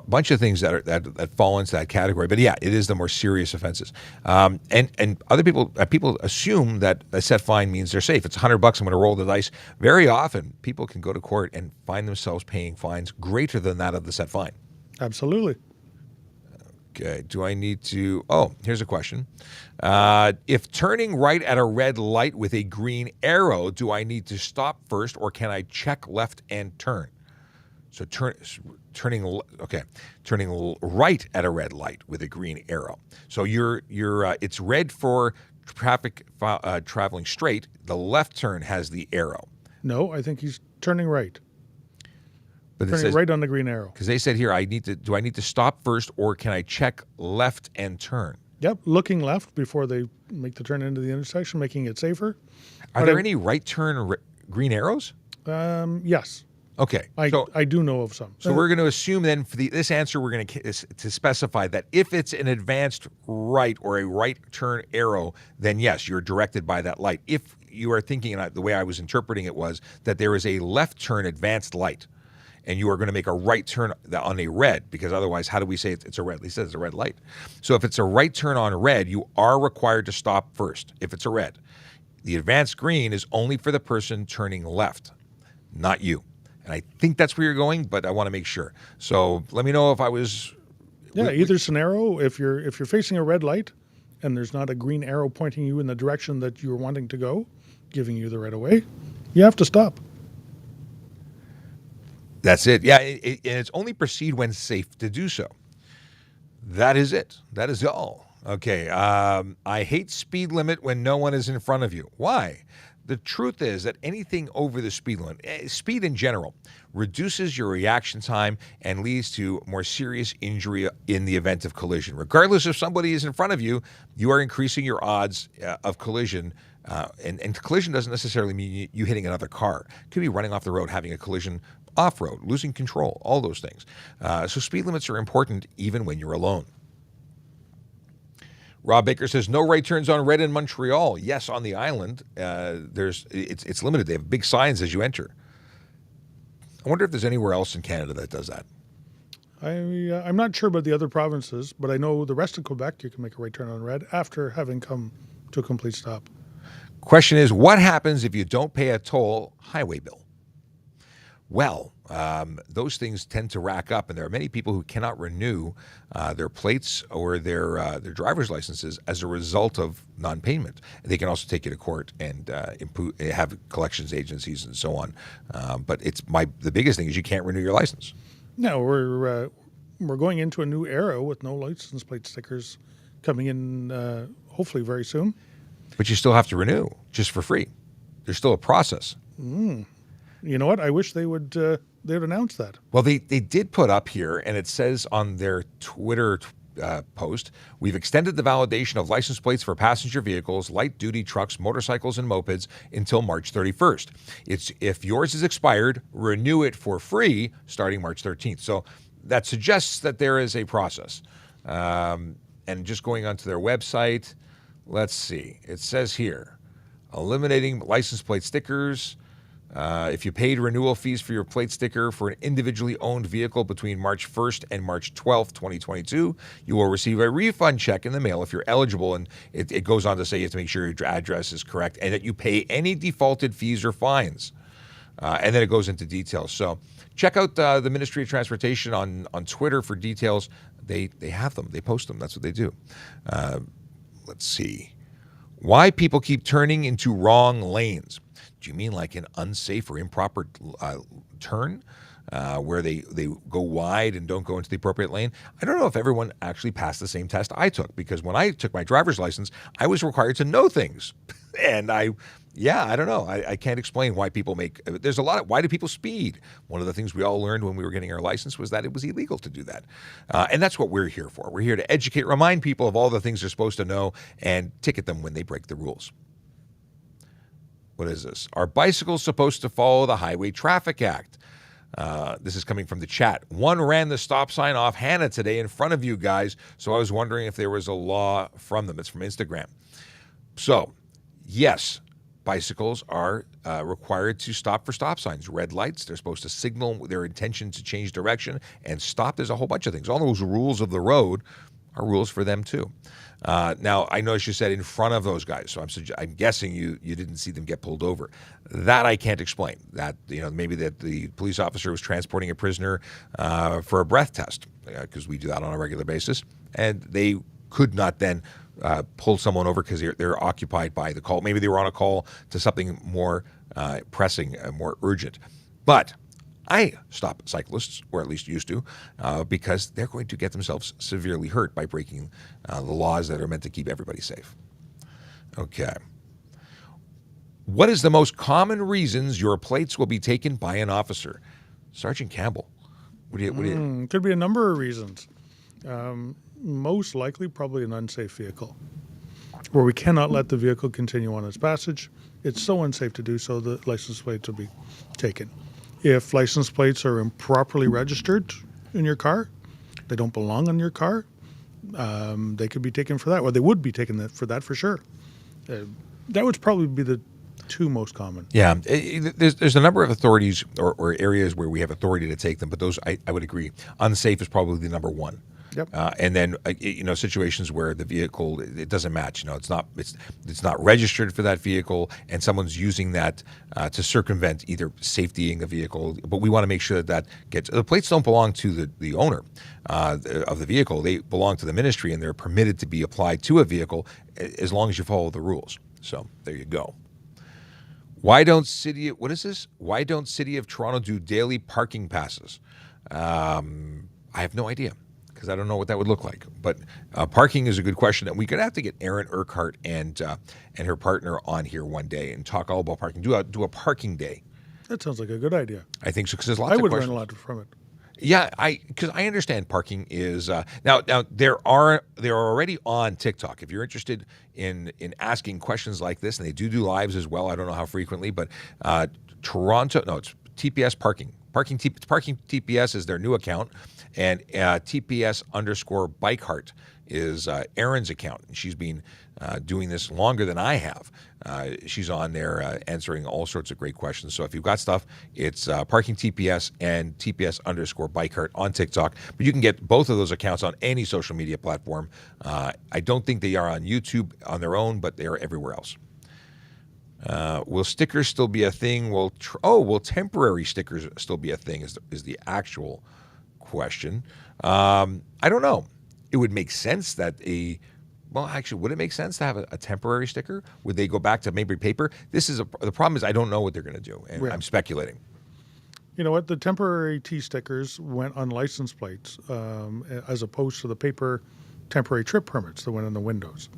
bunch of things that fall into that category. But yeah, it is the more serious offenses. And other people assume that a set fine means they're safe. It's $100. I'm going to roll the dice. Very often, people can go to court and find themselves paying fines greater than that of the set fine. Absolutely. Okay, do I need to... Oh, here's a question. If turning right at a red light with a green arrow, do I need to stop first, or can I check left and turn? So turning right at a red light with a green arrow. So it's red for traffic traveling straight. The left turn has the arrow. No, I think he's turning right. But it Turning says, right on the green arrow. Because they said here, do I need to stop first, or can I check left and turn? Yep, looking left before they make the turn into the intersection, making it safer. Are there any right turn green arrows? Yes. Okay. I do know of some. So we're going to assume then for this answer, we're going to specify that if it's an advanced right or a right turn arrow, then yes, you're directed by that light. If you are thinking, and the way I was interpreting it was that there is a left turn advanced light, and you are going to make a right turn on a red, because otherwise, how do we say it's a red? He says it's a red light. So if it's a right turn on red, you are required to stop first if it's a red. The advanced green is only for the person turning left, not you. And I think that's where you're going, but I want to make sure. So let me know if I was... Yeah, either scenario, if you're facing a red light and there's not a green arrow pointing you in the direction that you're wanting to go, giving you the right of way, you have to stop. That's it. Yeah, and it's only proceed when safe to do so. That is it. That is all. Okay. I hate speed limit when no one is in front of you. Why? The truth is that anything over the speed limit, speed in general, reduces your reaction time and leads to more serious injury in the event of collision. Regardless if somebody is in front of you, you are increasing your odds of collision. And collision doesn't necessarily mean you hitting another car. It could be running off the road, having a collision off-road, losing control, all those things. So speed limits are important even when you're alone. Rob Baker says, no right turns on red in Montreal. Yes, on the island, it's limited. They have big signs as you enter. I wonder if there's anywhere else in Canada that does that. I'm not sure about the other provinces, but I know the rest of Quebec, you can make a right turn on red after having come to a complete stop. Question is, what happens if you don't pay a toll highway bill? Well, those things tend to rack up, and there are many people who cannot renew their plates or their driver's licenses as a result of non-payment. They can also take you to court and have collections agencies and so on. But the biggest thing is you can't renew your license. No, we're going into a new era with no license plate stickers coming in hopefully very soon. But you still have to renew just for free. There's still a process. You know what? I wish they would announce that. Well, they did put up here, and it says on their Twitter post, we've extended the validation of license plates for passenger vehicles, light-duty trucks, motorcycles, and mopeds until March 31st. If yours is expired, renew it for free starting March 13th. So that suggests that there is a process. And just going onto their website, let's see. It says here, eliminating license plate stickers. If you paid renewal fees for your plate sticker for an individually owned vehicle between March 1st and March 12th, 2022, you will receive a refund check in the mail if you're eligible. And it goes on to say you have to make sure your address is correct and that you pay any defaulted fees or fines. And then it goes into details. So check out the Ministry of Transportation on Twitter for details. They have them. They post them. That's what they do. Let's see. Why people keep turning into wrong lanes. Do you mean like an unsafe or improper turn where they go wide and don't go into the appropriate lane? I don't know if everyone actually passed the same test I took, because when I took my driver's license, I was required to know things. And I don't know. I can't explain why people there's a lot of, why do people speed? One of the things we all learned when we were getting our license was that it was illegal to do that. And that's what we're here for. We're here to educate, remind people of all the things they're supposed to know, and ticket them when they break the rules. What is this? Are bicycles supposed to follow the Highway Traffic Act? This is coming from the chat. One ran the stop sign off Hannah today in front of you guys, so I was wondering if there was a law from them. It's from Instagram. So, yes, bicycles are required to stop for stop signs. Red lights, they're supposed to signal their intention to change direction and stop. There's a whole bunch of things. All those rules of the road are rules for them too. Now, I noticed you said in front of those guys, so I'm guessing you didn't see them get pulled over. That I can't explain. That, maybe that the police officer was transporting a prisoner for a breath test, because we do that on a regular basis, and they could not then pull someone over because they're occupied by the call. Maybe they were on a call to something more pressing, more urgent. But I stop cyclists, or at least used to, because they're going to get themselves severely hurt by breaking the laws that are meant to keep everybody safe. Okay. What is the most common reasons your plates will be taken by an officer? Sergeant Campbell. Could be a number of reasons. Most likely, probably an unsafe vehicle, where we cannot let the vehicle continue on its passage. It's so unsafe to do so, the license plates will be taken. If license plates are improperly registered in your car, they don't belong on your car, they could be taken for that, or they would be taken for that for sure. That would probably be the two most common. Yeah, there's a number of authorities or areas where we have authority to take them, but those, I would agree, unsafe is probably the number one. Yep. And then situations where the vehicle, it doesn't match. It's not registered for that vehicle, and someone's using that to circumvent either safetying a vehicle. But we want to make sure that the plates don't belong to the owner of the vehicle. They belong to the ministry, and they're permitted to be applied to a vehicle as long as you follow the rules. So there you go. Why don't City of Toronto do daily parking passes? I have no idea, because I don't know what that would look like. But parking is a good question, and we're going to have to get Erin Urquhart and her partner on here one day and talk all about parking. Do a parking day. That sounds like a good idea. I think so, because there's lots of questions. I would learn a lot from it. Yeah, because I understand parking is now they're already on TikTok. If you're interested in asking questions like this, and they do lives as well. I don't know how frequently, but it's TPS Parking. Parking TPS is their new account, and TPS_Bikeheart is Erin's account, and she's been doing this longer than I have. She's on there answering all sorts of great questions. So if you've got stuff, it's Parking TPS and TPS_Bikeheart on TikTok. But you can get both of those accounts on any social media platform. I don't think they are on YouTube on their own, but they are everywhere else. Will stickers still be a thing? Will temporary stickers still be a thing? Is the actual question. I don't know. It would make sense that would it make sense to have a temporary sticker? Would they go back to maybe paper? The problem is I don't know what they're going to do, and I'm speculating. You know what? The temporary T-stickers went on license plates as opposed to the paper temporary trip permits that went in the windows.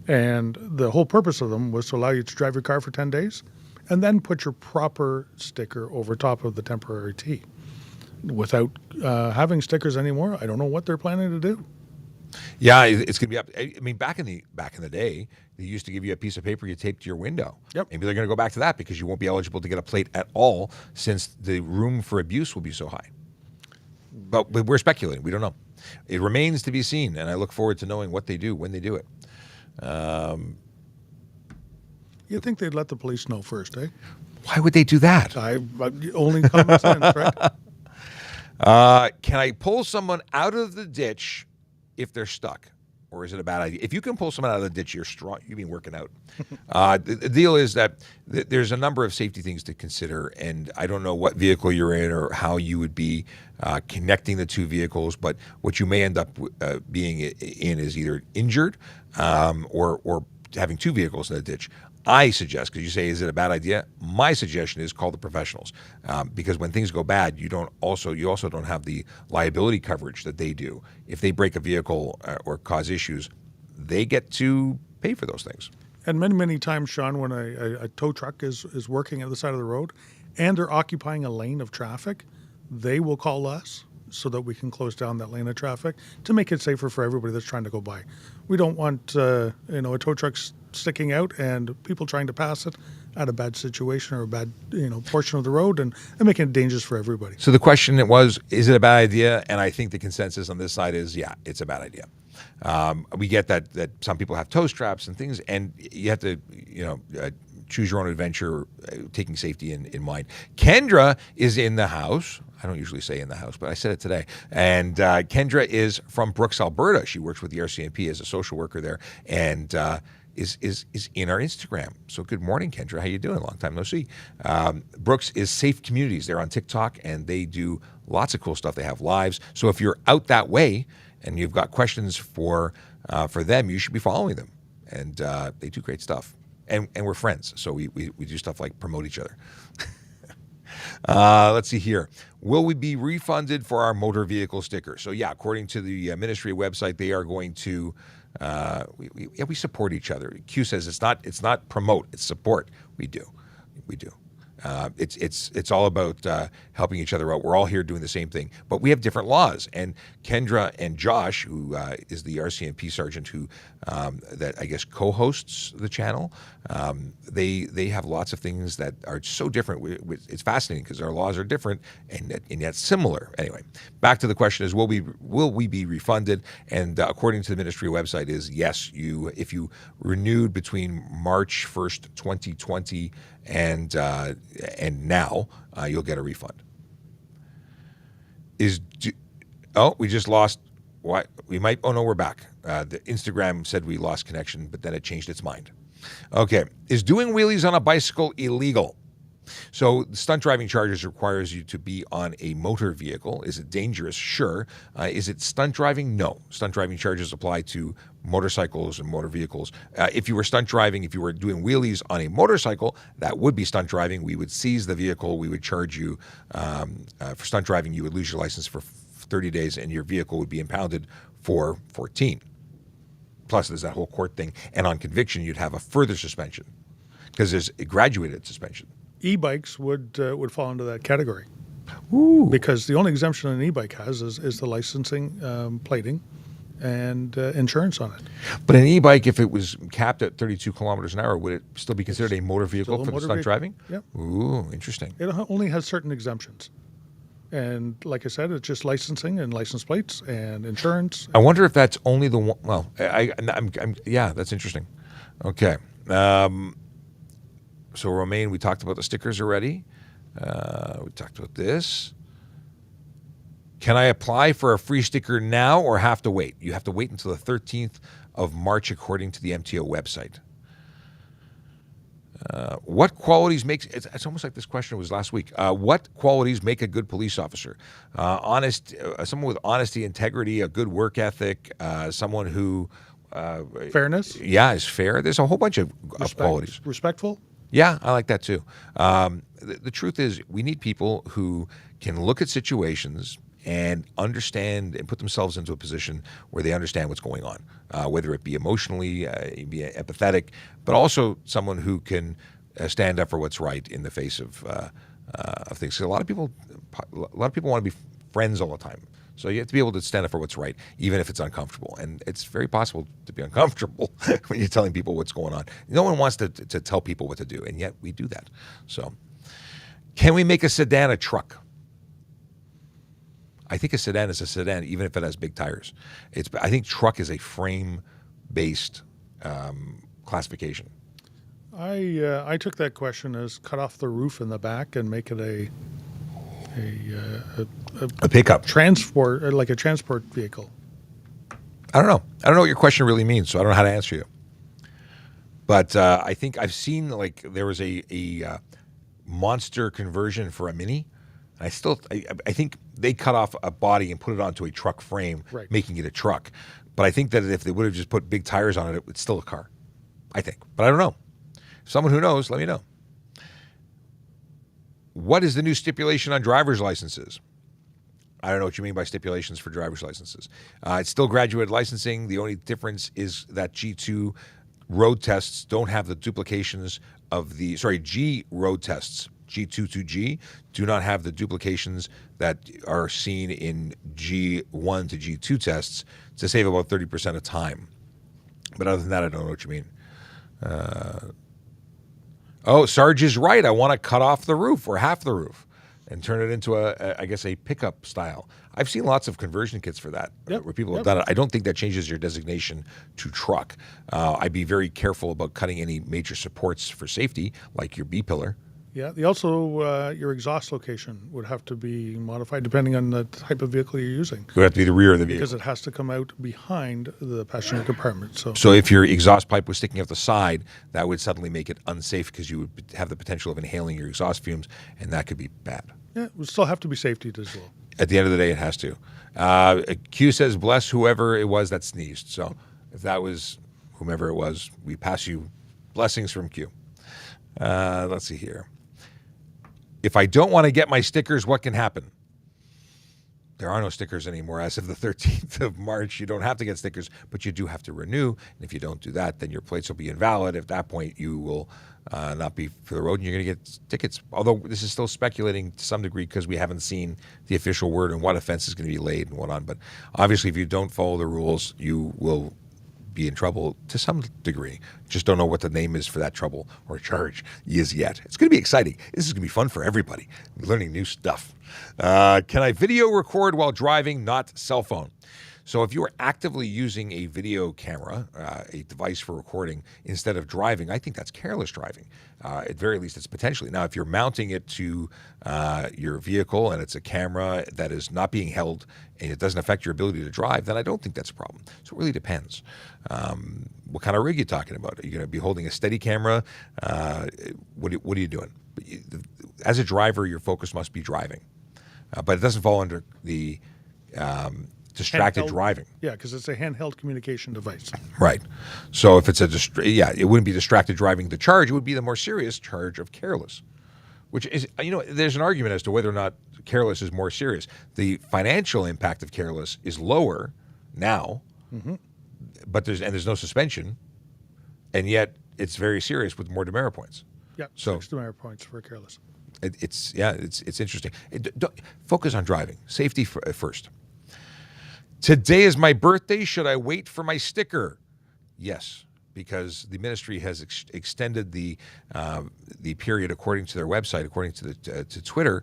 And the whole purpose of them was to allow you to drive your car for 10 days and then put your proper sticker over top of the temporary T. Without having stickers anymore, I don't know what they're planning to do. Yeah, it's going to be up. I mean, back in the day, they used to give you a piece of paper you taped to your window. Yep. Maybe they're going to go back to that because you won't be eligible to get a plate at all, since the room for abuse will be so high. But we're speculating. We don't know. It remains to be seen, and I look forward to knowing what they do when they do it. You'd think they'd let the police know first, eh? Why would they do that? Only common sense, right? Can I pull someone out of the ditch if they're stuck? Or is it a bad idea? If you can pull someone out of the ditch, you're strong. You've been working out. The deal is that there's a number of safety things to consider, and I don't know what vehicle you're in or how you would be connecting the two vehicles, but what you may end up being in is either injured or having two vehicles in the ditch. I suggest, because you say, is it a bad idea? My suggestion is call the professionals, because when things go bad, you also don't have the liability coverage that they do. If they break a vehicle or cause issues, they get to pay for those things. And many times, Sean, when a tow truck is working at the side of the road and they're occupying a lane of traffic, they will call us so that we can close down that lane of traffic to make it safer for everybody that's trying to go by. We don't want a tow truck sticking out and people trying to pass it at a bad situation or a bad portion of the road and making it dangerous for everybody. So the question was, is it a bad idea? And I think the consensus on this side is, yeah, it's a bad idea. We get that some people have tow straps and things, and you have to choose your own adventure, taking safety in mind. Kendra is in the house. I don't usually say in the house, but I said it today. And Kendra is from Brooks, Alberta. She works with the RCMP as a social worker there, and is in our Instagram. So good morning, Kendra. How you doing? Long time no see. Brooks is Safe Communities. They're on TikTok, and they do lots of cool stuff. They have lives. So if you're out that way and you've got questions for them, you should be following them. And they do great stuff. And we're friends, so we do stuff like promote each other. Let's see here. Will we be refunded for our motor vehicle sticker? So yeah, according to the ministry website, they are going to. We support each other. Q says it's not promote, it's support. We do. It's all about helping each other out. We're all here doing the same thing, but we have different laws. And Kendra and Josh, who is the RCMP sergeant who that I guess co-hosts the channel, they have lots of things that are so different. It's fascinating because our laws are different and yet similar. Anyway, back to the question: is will we be refunded? And according to the ministry website, is yes. If you renewed between March 1st, 2020 and now, you'll get a refund. We just lost. What we might? Oh no, we're back. The Instagram said we lost connection, but then it changed its mind. Okay, is doing wheelies on a bicycle illegal? So stunt driving charges requires you to be on a motor vehicle. Is it dangerous? Sure. Is it stunt driving? No. Stunt driving charges apply to motorcycles and motor vehicles. If you were stunt driving, if you were doing wheelies on a motorcycle, that would be stunt driving. We would seize the vehicle. We would charge you for stunt driving. You would lose your license for 30 days, and your vehicle would be impounded for 14. Plus, there's that whole court thing. And on conviction, you'd have a further suspension because there's a graduated suspension. E-bikes would fall into that category. Ooh. Because the only exemption an e-bike has is the licensing, plating, and insurance on it. But an e-bike, if it was capped at 32 kilometers an hour, would it still be considered a motor vehicle for the stunt driving? Yep. Ooh, interesting. It only has certain exemptions. And like I said, it's just licensing and license plates and insurance. I wonder if that's only the one. Well, yeah, that's interesting. Okay. So Romaine, we talked about the stickers already. We talked about this. Can I apply for a free sticker now or have to wait? You have to wait until the 13th of March, according to the MTO website. What qualities makes it's almost like this question was last week. What qualities make a good police officer? Someone with honesty, integrity, a good work ethic, someone who fairness. Yeah, is fair. There's a whole bunch of qualities. Respectful. Yeah, I like that too. The truth is, we need people who can look at situations and understand and put themselves into a position where they understand what's going on, whether it be emotionally, be empathetic, but also someone who can stand up for what's right in the face of things. 'Cause a lot of people want to be friends all the time. So you have to be able to stand up for what's right, even if it's uncomfortable. And it's very possible to be uncomfortable when you're telling people what's going on. No one wants to tell people what to do, and yet we do that. So can we make a sedan a truck? I think a sedan is a sedan, even if it has big tires. I think truck is a frame-based classification. I took that question as cut off the roof in the back and make it A pickup. transport, like a transport vehicle. I don't know. I don't know what your question really means, so I don't know how to answer you. But I think I've seen like there was a monster conversion for a Mini. I think they cut off a body and put it onto a truck frame, Right. making it a truck. But I think that if they would have just put big tires on it, it's still a car. I think. But I don't know. Someone who knows, let me know. What is the new stipulation on driver's licenses? I don't know what you mean by stipulations for driver's licenses. It's still graduate licensing. The only difference is that G2 road tests don't have the duplications of G road tests, G2 to G, do not have the duplications that are seen in G1 to G2 tests to save about 30% of time. But other than that, I don't know what you mean. Sarge is right. I want to cut off the roof or half the roof and turn it into a pickup style. I've seen lots of conversion kits for that, where people have done it. I don't think that changes your designation to truck. I'd be very careful about cutting any major supports for safety, like your B-pillar. Yeah. Also, your exhaust location would have to be modified depending on the type of vehicle you're using. It would have to be the rear of the vehicle. Because it has to come out behind the passenger compartment. So if your exhaust pipe was sticking out the side, that would suddenly make it unsafe because you would have the potential of inhaling your exhaust fumes, and that could be bad. Yeah, it would still have to be safety as well. At the end of the day, it has to. Q says, bless whoever it was that sneezed. So if that was whomever it was, we pass you blessings from Q. Let's see here. If I don't want to get my stickers, what can happen? There are no stickers anymore. As of the 13th of March, you don't have to get stickers, but you do have to renew. And if you don't do that, then your plates will be invalid. At that point, you will not be for the road and you're going to get tickets. Although this is still speculating to some degree because we haven't seen the official word on what offense is going to be laid and what on. But obviously, if you don't follow the rules, you will be in trouble to some degree. Just don't know what the name is for that trouble or charge is yet. It's going to be exciting. This is going to be fun for everybody. We're learning new stuff. Can I video record while driving, not cell phone? So if you are actively using a video camera, a device for recording, instead of driving, I think that's careless driving. At very least, it's potentially. Now, if you're mounting it to your vehicle and it's a camera that is not being held and it doesn't affect your ability to drive, then I don't think that's a problem. So it really depends. What kind of rig are you talking about? Are you going to be holding a steady camera? What are you doing? As a driver, your focus must be driving. But it doesn't fall under the distracted driving. Yeah, because it's a handheld communication device. Right. So if it's it wouldn't be distracted driving the charge. It would be the more serious charge of careless, which is, there's an argument as to whether or not careless is more serious. The financial impact of careless is lower now, but there's no suspension, and yet it's very serious with more demerit points. Yeah, so 6 demerit points for careless. It's interesting. Focus on driving. Safety first. Today is my birthday. Should I wait for my sticker? Yes, because the ministry has extended the period according to their website, according to Twitter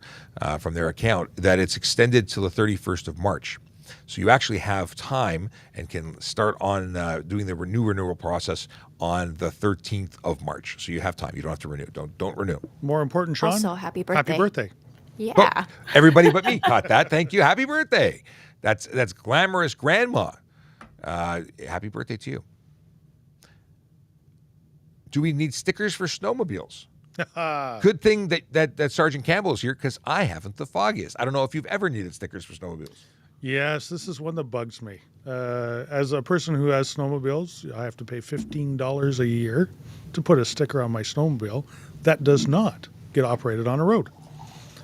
from their account, that it's extended till the 31st of March. So you actually have time and can start on doing the renewal process on the 13th of March. So you have time. You don't have to renew. Don't renew. More important, Sean. Also, happy birthday. Happy birthday. Yeah. Oh, everybody but me caught that. Thank you. Happy birthday. That's glamorous grandma. Happy birthday to you. Do we need stickers for snowmobiles? Good thing that Sergeant Campbell is here because I haven't the foggiest. I don't know if you've ever needed stickers for snowmobiles. Yes, this is one that bugs me. As a person who has snowmobiles, I have to pay $15 a year to put a sticker on my snowmobile. That does not get operated on a road.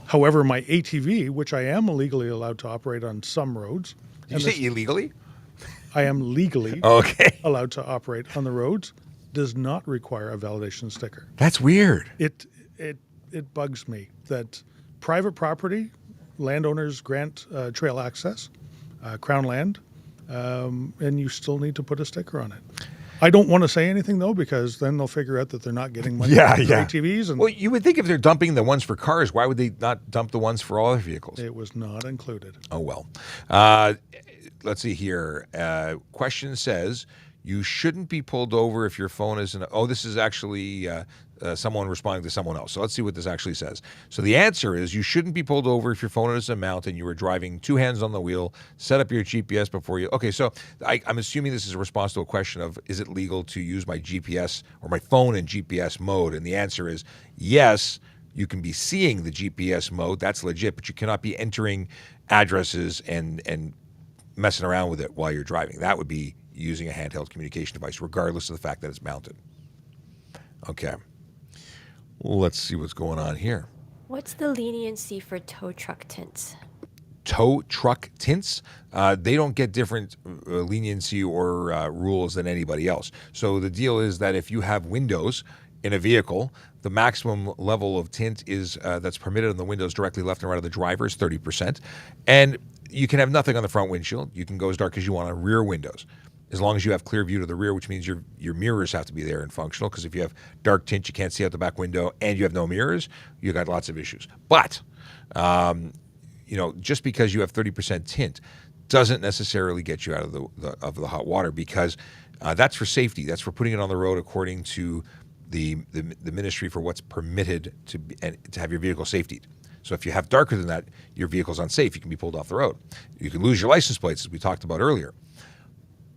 However, my ATV, which I am legally allowed to operate on some roads. Did you say illegally? I am legally allowed to operate on the roads, does not require a validation sticker. That's weird. It bugs me that private property, landowners grant trail access, Crown land, and you still need to put a sticker on it. I don't want to say anything, though, because then they'll figure out that they're not getting money for ATVs. And well, you would think if they're dumping the ones for cars, why would they not dump the ones for all other vehicles? It was not included. Oh, well. Let's see here. Question says, You shouldn't be pulled over if your phone is in. Oh, this is actually someone responding to someone else. So let's see what this actually says. So the answer is you shouldn't be pulled over if your phone is in mount and you were driving two hands on the wheel. Set up your GPS before you. Okay, so I'm assuming this is a response to a question of, is it legal to use my GPS or my phone in GPS mode? And the answer is yes. You can be seeing the GPS mode. That's legit, but you cannot be entering addresses and messing around with it while you're driving. That would be using a handheld communication device, regardless of the fact that it's mounted. Okay. Let's see what's going on here. What's the leniency for tow truck tints? Tow truck tints, they don't get different leniency or rules than anybody else. So the deal is that if you have windows in a vehicle, the maximum level of tint is that's permitted on the windows directly left and right of the driver is 30%. And you can have nothing on the front windshield. You can go as dark as you want on rear windows, as long as you have clear view to the rear, which means your mirrors have to be there and functional, because if you have dark tint, you can't see out the back window, and you have no mirrors, you got lots of issues. But, just because you have 30% tint doesn't necessarily get you out of the hot water, because that's for safety. That's for putting it on the road according to the ministry for what's permitted to have your vehicle safetied. So if you have darker than that, your vehicle's unsafe. You can be pulled off the road. You can lose your license plates, as we talked about earlier.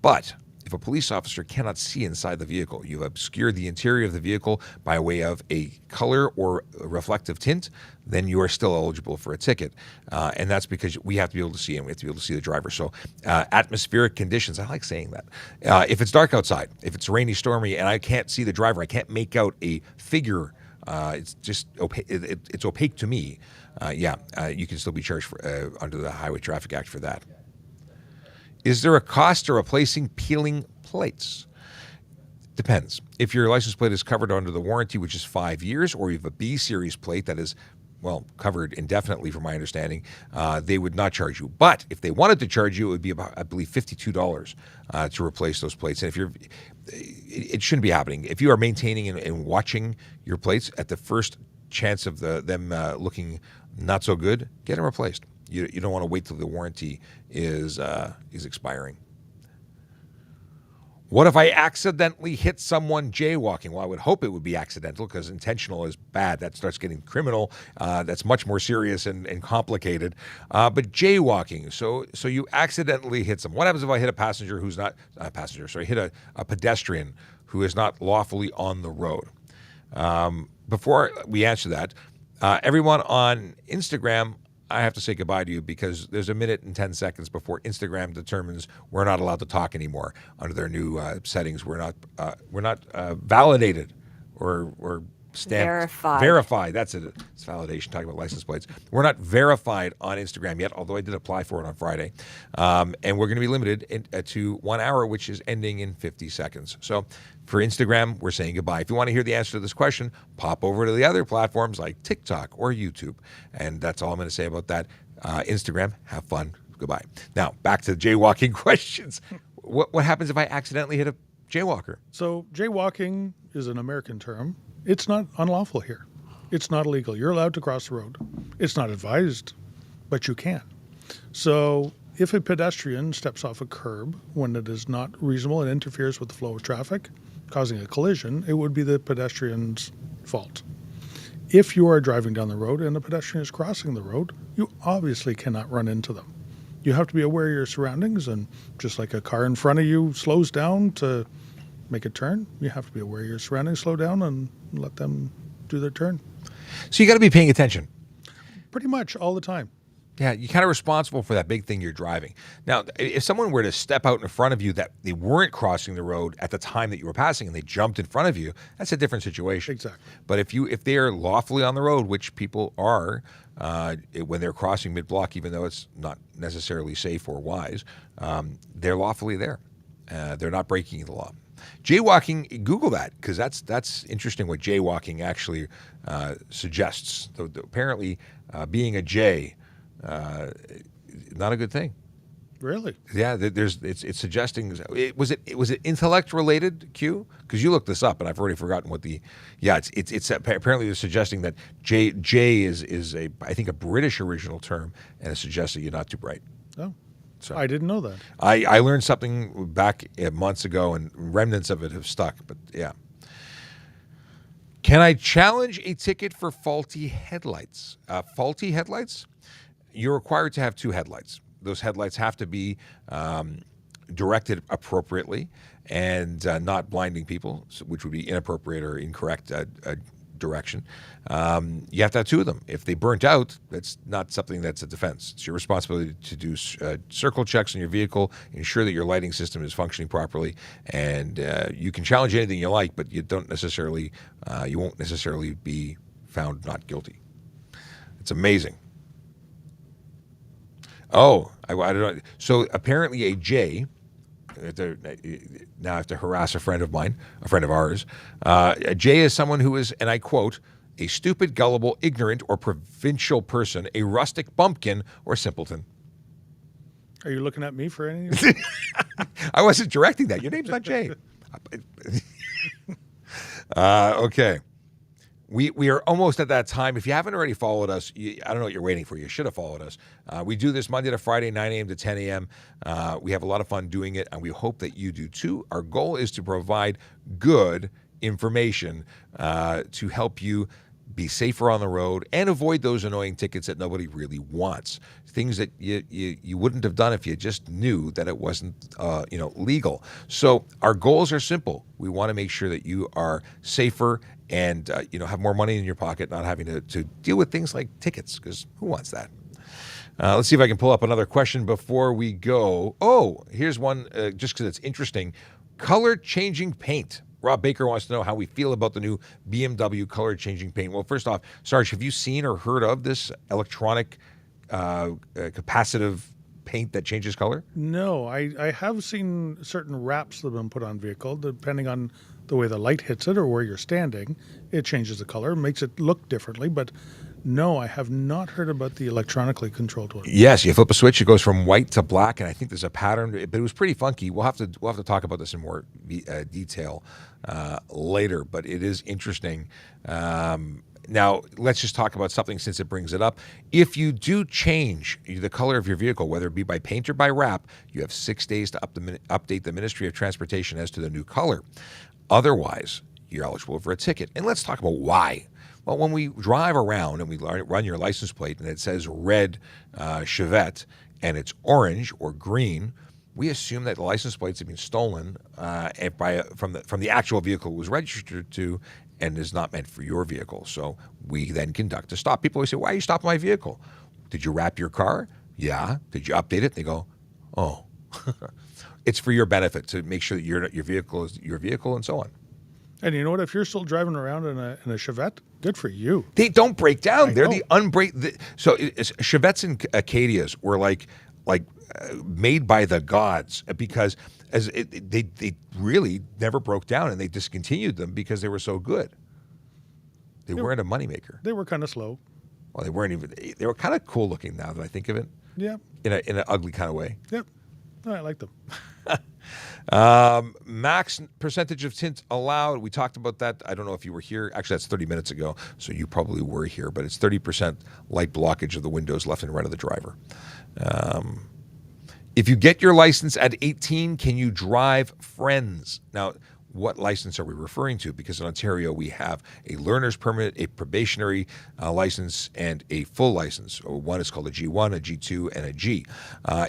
But if a police officer cannot see inside the vehicle, you've obscured the interior of the vehicle by way of a color or a reflective tint, then you are still eligible for a ticket. And that's because we have to be able to see him. We have to be able to see the driver. So atmospheric conditions, I like saying that. If it's dark outside, if it's rainy, stormy, and I can't see the driver, I can't make out a figure, it's just opaque. It's opaque to me. You can still be charged for, under the Highway Traffic Act for that. Is there a cost to replacing peeling plates? Depends. If your license plate is covered under the warranty, which is 5 years, or you have a B series plate that is, covered indefinitely, from my understanding, they would not charge you. But if they wanted to charge you, it would be about, I believe, $52 to replace those plates. And it shouldn't be happening. If you are maintaining and watching your plates, at the first chance of them looking not so good, get them replaced. You don't want to wait till the warranty is expiring. What if I accidentally hit someone jaywalking? Well, I would hope it would be accidental, because intentional is bad. That starts getting criminal. That's much more serious and complicated. But jaywalking, so you accidentally hit someone. What happens if I hit a passenger who's not a passenger? So I hit a pedestrian who is not lawfully on the road. Before we answer that, everyone on Instagram, I have to say goodbye to you, because there's 1 minute and 10 seconds before Instagram determines we're not allowed to talk anymore under their new settings. We're not validated or stamped. Verified. That's it. It's validation. Talking about license plates. We're not verified on Instagram yet, although I did apply for it on Friday. And we're going to be limited to 1 hour, which is ending in 50 seconds. So for Instagram, we're saying goodbye. If you want to hear the answer to this question, pop over to the other platforms like TikTok or YouTube. And that's all I'm going to say about that. Instagram, have fun. Goodbye. Now, back to jaywalking questions. What happens if I accidentally hit a jaywalker? So jaywalking is an American term. It's not unlawful here. It's not illegal. You're allowed to cross the road. It's not advised, but you can. So if a pedestrian steps off a curb when it is not reasonable and interferes with the flow of traffic, causing a collision, it would be the pedestrian's fault. If you are driving down the road and the pedestrian is crossing the road, you obviously cannot run into them. You have to be aware of your surroundings, and just like a car in front of you slows down to make a turn, you have to be aware of your surroundings, slow down, and let them do their turn. So you got to be paying attention. Pretty much all the time. Yeah, you're kind of responsible for that big thing you're driving. Now, if someone were to step out in front of you that they weren't crossing the road at the time that you were passing and they jumped in front of you, that's a different situation. Exactly. But if they are lawfully on the road, which people are when they're crossing mid-block, even though it's not necessarily safe or wise, they're lawfully there. They're not breaking the law. Jaywalking, Google that, because that's interesting what jaywalking actually suggests. Apparently, being a jay, not a good thing. Really? Yeah, it's suggesting. Was it intellect related, Q? Because you looked this up, and I've already forgotten what the. Yeah, it's apparently they're suggesting that jay is I think a British original term, and it suggests that you're not too bright. Oh. So I didn't know that. I learned something back months ago, and remnants of it have stuck. But yeah. Can I challenge a ticket for faulty headlights? Faulty headlights? You're required to have 2 headlights. Those headlights have to be directed appropriately and not blinding people, which would be inappropriate or incorrect direction. You have to have 2 of them. If they burnt out, that's not something that's a defense. It's your responsibility to do circle checks on your vehicle, ensure that your lighting system is functioning properly, and you can challenge anything you like, but you won't necessarily be found not guilty. It's amazing. Oh, I don't know. So apparently a J. Now I have to harass a friend of mine, a friend of ours. A J is someone who is, and I quote, a stupid, gullible, ignorant, or provincial person, a rustic bumpkin, or simpleton. Are you looking at me for any? I wasn't directing that. Your name's not Jay. Okay. We are almost at that time. If you haven't already followed us, I don't know what you're waiting for. You should have followed us. We do this Monday to Friday, 9 a.m. to 10 a.m. We have a lot of fun doing it, and we hope that you do too. Our goal is to provide good information to help you be safer on the road and avoid those annoying tickets that nobody really wants. Things that you wouldn't have done if you just knew that it wasn't legal. So our goals are simple. We want to make sure that you are safer and have more money in your pocket, not having to deal with things like tickets, because who wants that? Let's see if I can pull up another question before we go. Oh, here's one just because it's interesting. Color changing paint. Rob Baker wants to know how we feel about the new BMW color changing paint. Well, first off, Sarge, have you seen or heard of this electronic capacitive paint that changes color? No, I have seen certain wraps that have been put on vehicle, depending on the way the light hits it or where you're standing. It changes the color, makes it look differently, but no, I have not heard about the electronically controlled one. Yes, you flip a switch, it goes from white to black, and I think there's a pattern, but it was pretty funky. We'll have to talk about this in more detail later, but it is interesting. Now, let's just talk about something since it brings it up. If you do change the color of your vehicle, whether it be by paint or by wrap, you have 6 days to update the Ministry of Transportation as to the new color. Otherwise, you're eligible for a ticket. And let's talk about why. Well, when we drive around and we run your license plate and it says red Chevette and it's orange or green, we assume that the license plates have been stolen from the actual vehicle it was registered to and is not meant for your vehicle. So we then conduct a stop. People always say, why are you stopping my vehicle? Did you wrap your car? Yeah. Did you update it? They go, oh. It's for your benefit to make sure that your vehicle is your vehicle and so on. And you know what? If you're still driving around in a Chevette, good for you. They don't break down. They're the unbreak. So Chevettes and Acadias were like made by the gods because they really never broke down, and they discontinued them because they were so good. They weren't a moneymaker. They were kind of slow. Well, they weren't even. They were kind of cool looking now that I think of it. Yeah. In an ugly kind of way. Yep. Oh, I like them. Max percentage of tint allowed. We talked about that. I don't know if you were here. Actually, that's 30 minutes ago, so you probably were here. But it's 30% light blockage of the windows left and right of the driver. If you get your license at 18, can you drive friends? Now, what license are we referring to? Because in Ontario, we have a learner's permit, a probationary license, and a full license. One is called a G1, a G2, and a G.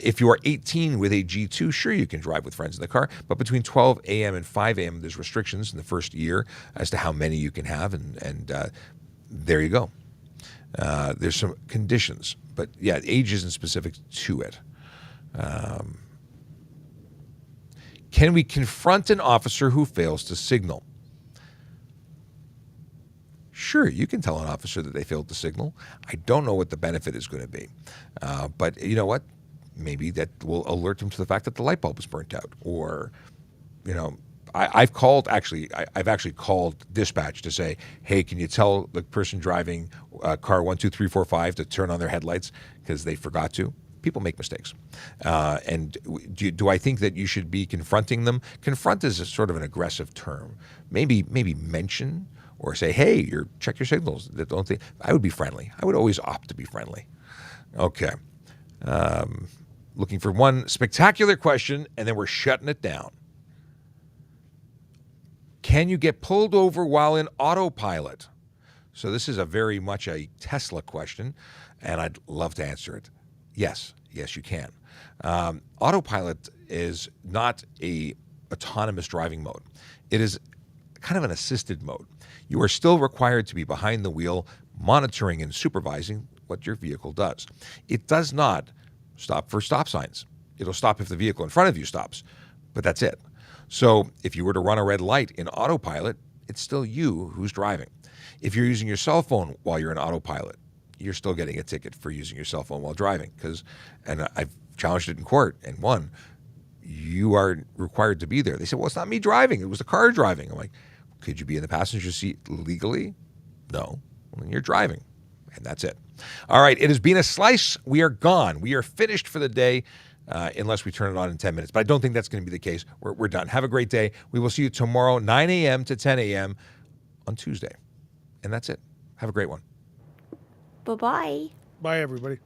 If you are 18 with a G2, sure, you can drive with friends in the car, but between 12 a.m. and 5 a.m., there's restrictions in the first year as to how many you can have, and there you go. There's some conditions, but yeah, age isn't specific to it. Can we confront an officer who fails to signal? Sure, you can tell an officer that they failed to signal. I don't know what the benefit is going to be. But you know what? Maybe that will alert them to the fact that the light bulb was burnt out. Or, I've actually called dispatch to say, hey, can you tell the person driving car 12345 to turn on their headlights because they forgot to? People make mistakes. And do I think that you should be confronting them? Confront is a sort of an aggressive term. Maybe mention or say, hey, check your signals. Don't they? I would be friendly. I would always opt to be friendly. Okay. looking for one spectacular question, and then we're shutting it down. Can you get pulled over while in autopilot? So this is a very much a Tesla question, and I'd love to answer it. Yes, you can. Autopilot is not a autonomous driving mode. It is kind of an assisted mode. You are still required to be behind the wheel, monitoring and supervising what your vehicle does. It does not stop for stop signs. It'll stop if the vehicle in front of you stops, but that's it. So if you were to run a red light in autopilot, it's still you who's driving. If you're using your cell phone while you're in autopilot, you're still getting a ticket for using your cell phone while driving. And I've challenged it in court and won. You are required to be there. They said, well, it's not me driving. It was the car driving. I'm like, could you be in the passenger seat legally? No. Well, then you're driving. And that's it. All right. It has been a slice. We are gone. We are finished for the day. Unless we turn it on in 10 minutes. But I don't think that's going to be the case. We're done. Have a great day. We will see you tomorrow, 9 a.m. to 10 a.m. on Tuesday. And that's it. Have a great one. Bye-bye. Bye, everybody.